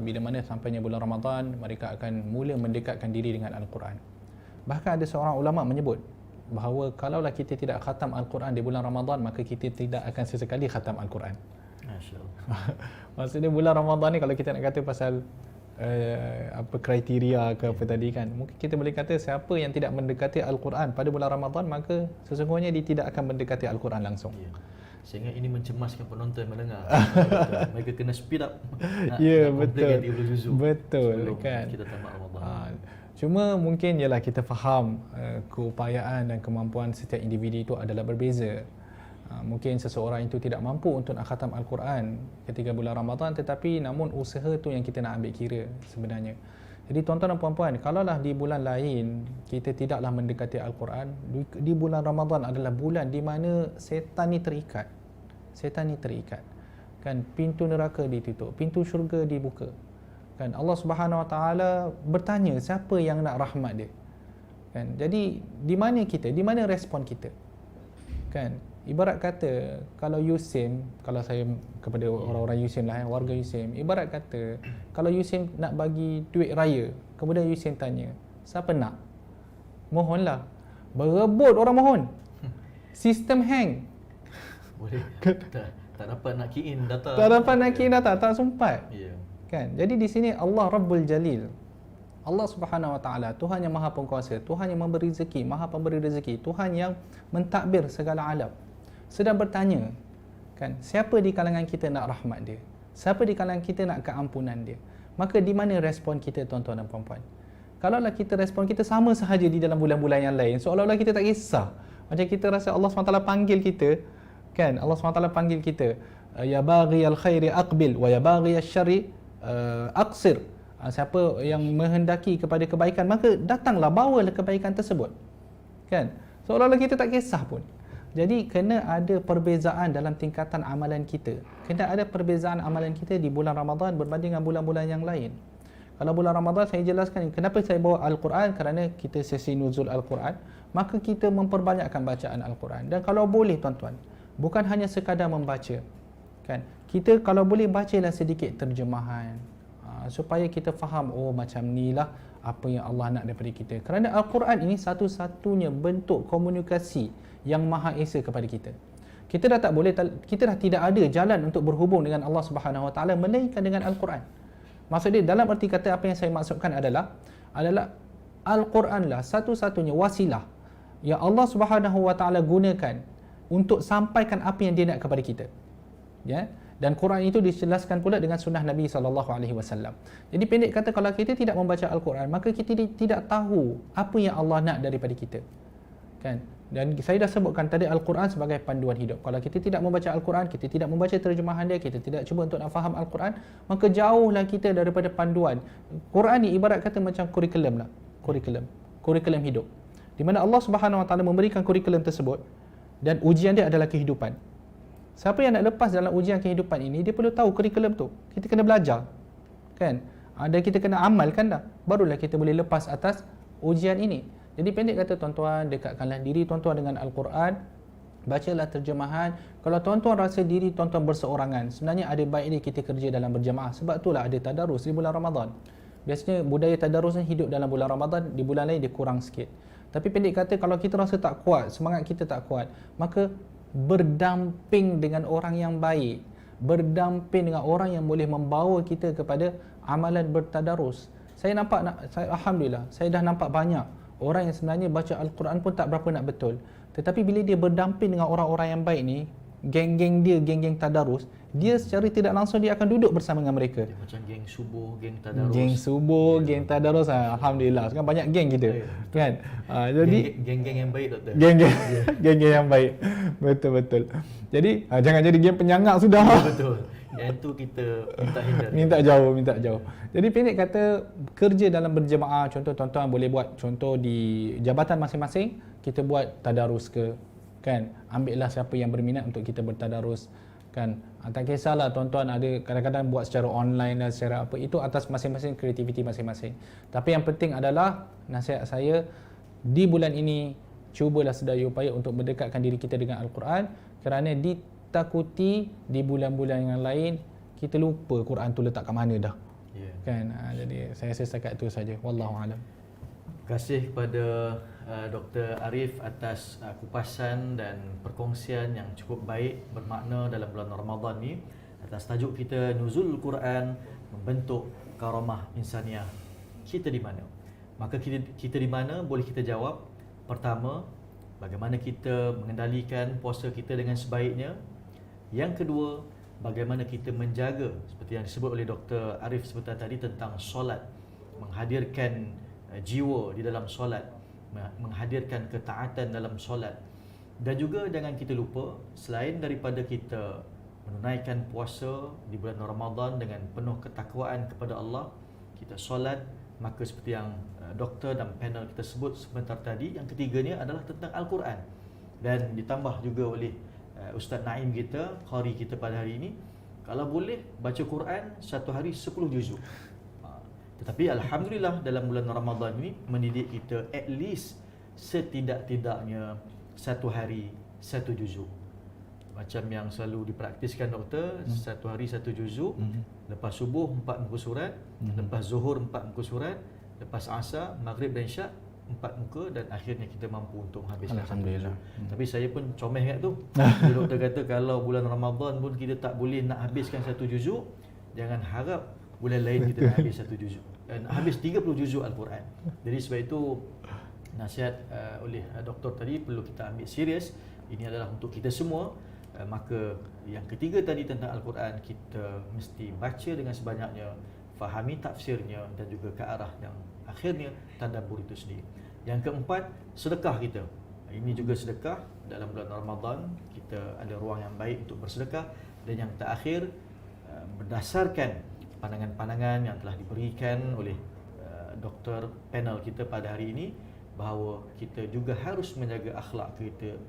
bila mana sampainya bulan Ramadan, mereka akan mula mendekatkan diri dengan Al-Quran. Bahkan ada seorang ulama menyebut bahawa kalaulah kita tidak khatam Al-Quran di bulan Ramadan, maka kita tidak akan sesekali khatam Al-Quran. Masya-Allah. Maksudnya bulan Ramadan ni kalau kita nak kata pasal apa kriteria ke apa tadi kan, mungkin kita boleh kata siapa yang tidak mendekati Al-Quran pada bulan Ramadan, maka sesungguhnya dia tidak akan mendekati Al-Quran langsung. Ya. Sehingga ini mencemaskan penonton mendengar. Mereka kena speed up Ya, nak betul. complete 30 juzuk Betul sebelum kan. kita tamat Ramadan. Cuma mungkin ialah kita faham keupayaan dan kemampuan setiap individu itu adalah berbeza. Mungkin seseorang itu tidak mampu untuk nak khatam Al-Quran ketika bulan Ramadan, tetapi namun usaha tu yang kita nak ambil kira sebenarnya. Jadi tuan-tuan dan puan-puan, kalaulah di bulan lain kita tidaklah mendekati Al-Quran, di bulan Ramadan adalah bulan di mana setan ni terikat. Setan ni terikat. Kan, pintu neraka ditutup, pintu syurga dibuka. Kan, Allah Subhanahu Wa Taala bertanya siapa yang nak rahmat dia. Kan, jadi di mana kita? Di mana respon kita? Kan, ibarat kata kalau Yusim, kalau saya kepada orang-orang Yusim lah, warga Yusim, ibarat kata kalau Yusim nak bagi duit raya, kemudian Yusim tanya, siapa nak? Mohonlah. Berebut orang mohon. Sistem hang. Boleh tak dapat nak key in data. Tak dapat nak kira data, tak sempat. Ya. Kan? Jadi di sini Allah Rabbul Jalil, Allah Subhanahu Wa Taala, Tuhan yang Maha Pengkuasa, Tuhan yang memberi rezeki, Maha Pemberi rezeki, Tuhan yang mentadbir segala alam, sedang bertanya, kan, siapa di kalangan kita nak rahmat dia? Siapa di kalangan kita nak keampunan dia? Maka di mana respon kita, tuan-tuan dan puan-puan? Kalaulah kita respon kita sama sahaja di dalam bulan-bulan yang lain, seolah-olah kita tak kisah. Macam kita rasa Allah SWT panggil kita, kan? Allah SWT panggil kita, ya baghiyal khairi aqbil wa ya baghiyal syarri aqsir. Siapa yang menghendaki kepada kebaikan, maka datanglah, bawalah kebaikan tersebut. Kan? Seolah-olah kita tak kisah pun. Jadi kena ada perbezaan dalam tingkatan amalan kita. Kena ada perbezaan amalan kita di bulan Ramadan berbanding dengan bulan-bulan yang lain. Kalau bulan Ramadan saya jelaskan kenapa saya bawa Al-Quran, kerana kita sesi nuzul Al-Quran, maka kita memperbanyakkan bacaan Al-Quran. Dan kalau boleh tuan-tuan, bukan hanya sekadar membaca, kan? Kita kalau boleh bacalah sedikit terjemahan, supaya kita faham, oh macam inilah apa yang Allah nak daripada kita. Kerana Al-Quran ini satu-satunya bentuk komunikasi yang Maha Esa kepada kita. Kita dah tak boleh, kita dah tidak ada jalan untuk berhubung dengan Allah Subhanahu Wa Taala melainkan dengan Al-Quran. Maksudnya dalam arti kata apa yang saya maksudkan adalah Al-Quranlah satu-satunya wasilah yang Allah Subhanahu Wa Taala gunakan untuk sampaikan apa yang dia nak kepada kita. Ya. Dan Quran itu dijelaskan pula dengan sunnah Nabi SAW. Jadi pendek kata, kalau kita tidak membaca Al-Quran, maka kita tidak tahu apa yang Allah nak daripada kita. Kan? Dan saya dah sebutkan tadi Al-Quran sebagai panduan hidup. Kalau kita tidak membaca Al-Quran, kita tidak membaca terjemahan dia, kita tidak cuba untuk nak faham Al-Quran, maka jauhlah kita daripada panduan. Quran ni ibarat kata macam kurikulum lah. Kurikulum hidup. Di mana Allah Subhanahu Wa Taala memberikan kurikulum tersebut dan ujian dia adalah kehidupan. Siapa yang nak lepas dalam ujian kehidupan ini, dia perlu tahu kurikulum tu. Kita kena belajar. Kan? Dan kita kena amalkan dah. Barulah kita boleh lepas atas ujian ini. Jadi pendek kata tuan-tuan, dekatkanlah diri tuan-tuan dengan Al-Quran. Bacalah terjemahan. Kalau tuan-tuan rasa diri tuan-tuan berseorangan, sebenarnya ada baiknya kita kerja dalam berjamaah. Sebab itulah ada tadarus di bulan Ramadan. Biasanya budaya tadarus ni hidup dalam bulan Ramadan, di bulan lain dia kurang sikit. Tapi pendek kata, kalau kita rasa tak kuat, semangat kita tak kuat, maka berdamping dengan orang yang baik, berdamping dengan orang yang boleh membawa kita kepada amalan bertadarus. Alhamdulillah, saya dah nampak banyak orang yang sebenarnya baca Al-Quran pun tak berapa nak betul, tetapi bila dia berdamping dengan orang-orang yang baik ni, geng-geng dia, geng-geng tadarus, dia secara tidak langsung dia akan duduk bersama dengan mereka. Dia macam geng subuh, geng tadarus. Geng subuh, geng tadarus. Alhamdulillah, sekarang banyak geng kita. Kan? Jadi geng-geng yang baik, doktor. Geng-geng yang baik. Betul-betul. Jadi jangan jadi geng penyangak sudah. Betul. Yang tu kita minta hindar. Minta jauh. Jadi pendek kata, kerja dalam berjemaah, contoh tuan-tuan boleh buat, contoh di jabatan masing-masing kita buat tadarus ke, kan? Ambillah siapa yang berminat untuk kita bertadarus, kan? Tak kisahlah tuan-tuan ada kadang-kadang buat secara online dan secara apa, itu atas masing-masing kreativiti masing-masing. Tapi yang penting adalah nasihat saya di bulan ini, cubalah sedaya upaya untuk mendekatkan diri kita dengan Al-Quran, kerana ditakuti di bulan-bulan yang lain kita lupa Quran tu letak kat mana dah. Ya. Kan? Jadi saya rasa setakat itu saja. Wallahu alam. Terima kasih kepada Dr. Arif atas kupasan dan perkongsian yang cukup baik, bermakna dalam bulan Ramadan ni, atas tajuk kita Nuzul Quran membentuk karamah insaniah. Kita di mana? Maka kita di mana boleh kita jawab. Pertama, bagaimana kita mengendalikan puasa kita dengan sebaiknya. Yang kedua, bagaimana kita menjaga seperti yang disebut oleh Dr. Arif sebentar tadi tentang solat, menghadirkan jiwa di dalam solat, menghadirkan ketaatan dalam solat. Dan juga jangan kita lupa, selain daripada kita menunaikan puasa di bulan Ramadan dengan penuh ketakwaan kepada Allah, kita solat, maka seperti yang doktor dan panel kita sebut sebentar tadi, yang ketiganya adalah tentang Al-Quran. Dan ditambah juga oleh Ustaz Naim kita, qari kita pada hari ini, kalau boleh baca Quran satu hari 10 juzuk. Tetapi alhamdulillah dalam bulan Ramadan ini mendidik kita at least setidak-tidaknya satu hari satu juzuk. Macam yang selalu dipraktiskan doktor, satu hari satu juzuk, lepas subuh 4 muka surat, lepas zuhur 4 muka surat, lepas asar, maghrib dan isyak 4 muka, dan akhirnya kita mampu untuk habiskan satu juzuk. Tapi saya pun comel kat tu. Doktor kata kalau bulan Ramadan pun kita tak boleh nak habiskan satu juzuk, jangan harap bulan lain kita nak habis satu juzuk, habis 30 juzuk Al-Quran. Jadi sebab itu nasihat oleh doktor tadi perlu kita ambil serius. Ini adalah untuk kita semua. Maka yang ketiga tadi tentang Al-Quran, kita mesti baca dengan sebanyaknya, fahami tafsirnya dan juga ke arah yang akhirnya tadabbur itu sendiri. Yang keempat, sedekah kita. Ini juga sedekah dalam bulan Ramadan, kita ada ruang yang baik untuk bersedekah. Dan yang terakhir, berdasarkan pandangan-pandangan yang telah diberikan oleh doktor panel kita pada hari ini, bahawa kita juga harus menjaga akhlak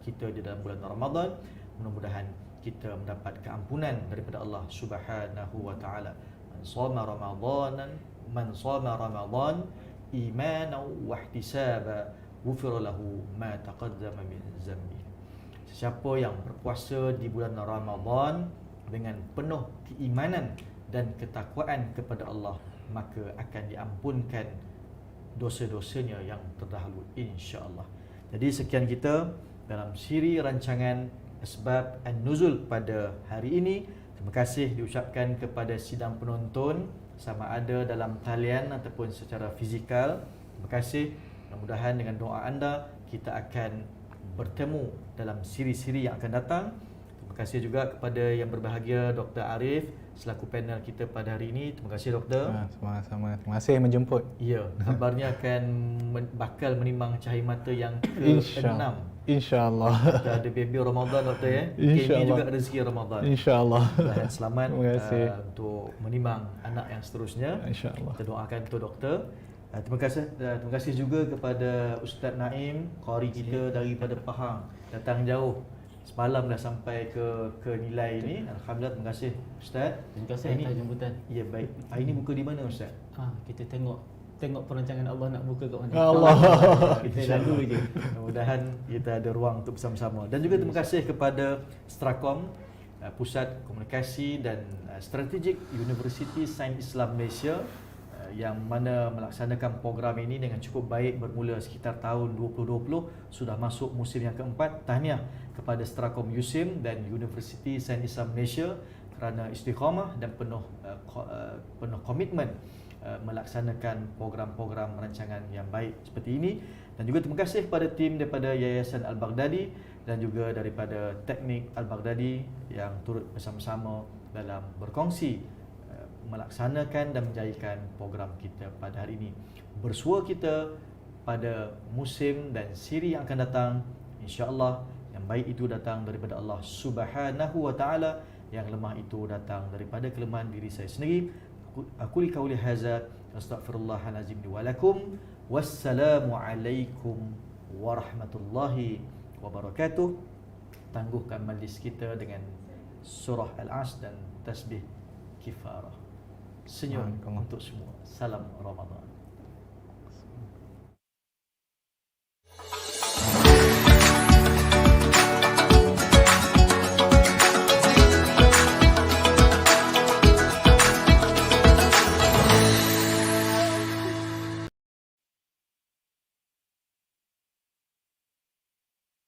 kita di dalam bulan Ramadan. Mudah-mudahan kita mendapat keampunan daripada Allah Subhanahu wa taala. Man shama Ramadan imanan wa ihtisaba ghufira lahu ma taqaddama min dhanbi. Sesiapa yang berpuasa di bulan Ramadan dengan penuh keimanan dan ketakwaan kepada Allah, maka akan diampunkan dosa-dosanya yang terdahulu, insya-Allah. Jadi sekian kita dalam siri rancangan Asbab An-Nuzul pada hari ini. Terima kasih diucapkan kepada sidang penonton, sama ada dalam talian ataupun secara fizikal. Terima kasih. Mudah-mudahan dengan doa anda kita akan bertemu dalam siri-siri yang akan datang. Terima kasih juga kepada yang berbahagia Dr. Arif selaku panel kita pada hari ini. Terima kasih doktor. Sama-sama. Terima kasih menjemput. Ya, kabarnya akan bakal menimang cahaya mata yang ke-6. InsyaAllah. Kita ada baby Ramadan doktor ya. InsyaAllah. Ini juga rezeki Ramadan. InsyaAllah. Dan selamat untuk menimang anak yang seterusnya. InsyaAllah. Kita doakan untuk doktor. Terima kasih juga kepada Ustaz Naim, qari kita daripada Pahang, datang jauh. Semalam dah sampai ke nilai ini. Alhamdulillah, terima kasih Ustaz. Terima kasih atas jemputan. Ya, baik. Hari ini buka di mana Ustaz? Kita tengok perancangan Allah nak buka kat mana. Allah. Kita lalu je. Mudah-mudahan kita ada ruang untuk bersama-sama. Dan juga terima kasih kepada Strakom, Pusat Komunikasi dan Strategik Universiti Sains Islam Malaysia, yang mana melaksanakan program ini dengan cukup baik bermula sekitar tahun 2020. Sudah masuk musim yang keempat. Tahniah kepada Strakom USIM dan Universiti Sains Islam Malaysia kerana istiqamah dan penuh komitmen melaksanakan program-program rancangan yang baik seperti ini. Dan juga terima kasih kepada tim daripada Yayasan Al-Baghdadi dan juga daripada Teknik Al-Baghdadi yang turut bersama-sama dalam berkongsi melaksanakan dan menjayakan program kita pada hari ini. Bersua kita pada musim dan siri yang akan datang, insya-Allah yang baik itu datang daripada Allah Subhanahu wa taala, yang lemah itu datang daripada kelemahan diri saya sendiri. Aku li qauli hadza astaghfirullahalazim li wa lakum. Wassalamu alaikum warahmatullahi wabarakatuh. Tangguhkan majlis kita dengan surah Al-Asr dan tasbih kifarah. Senyum untuk semua. Salam Ramadan.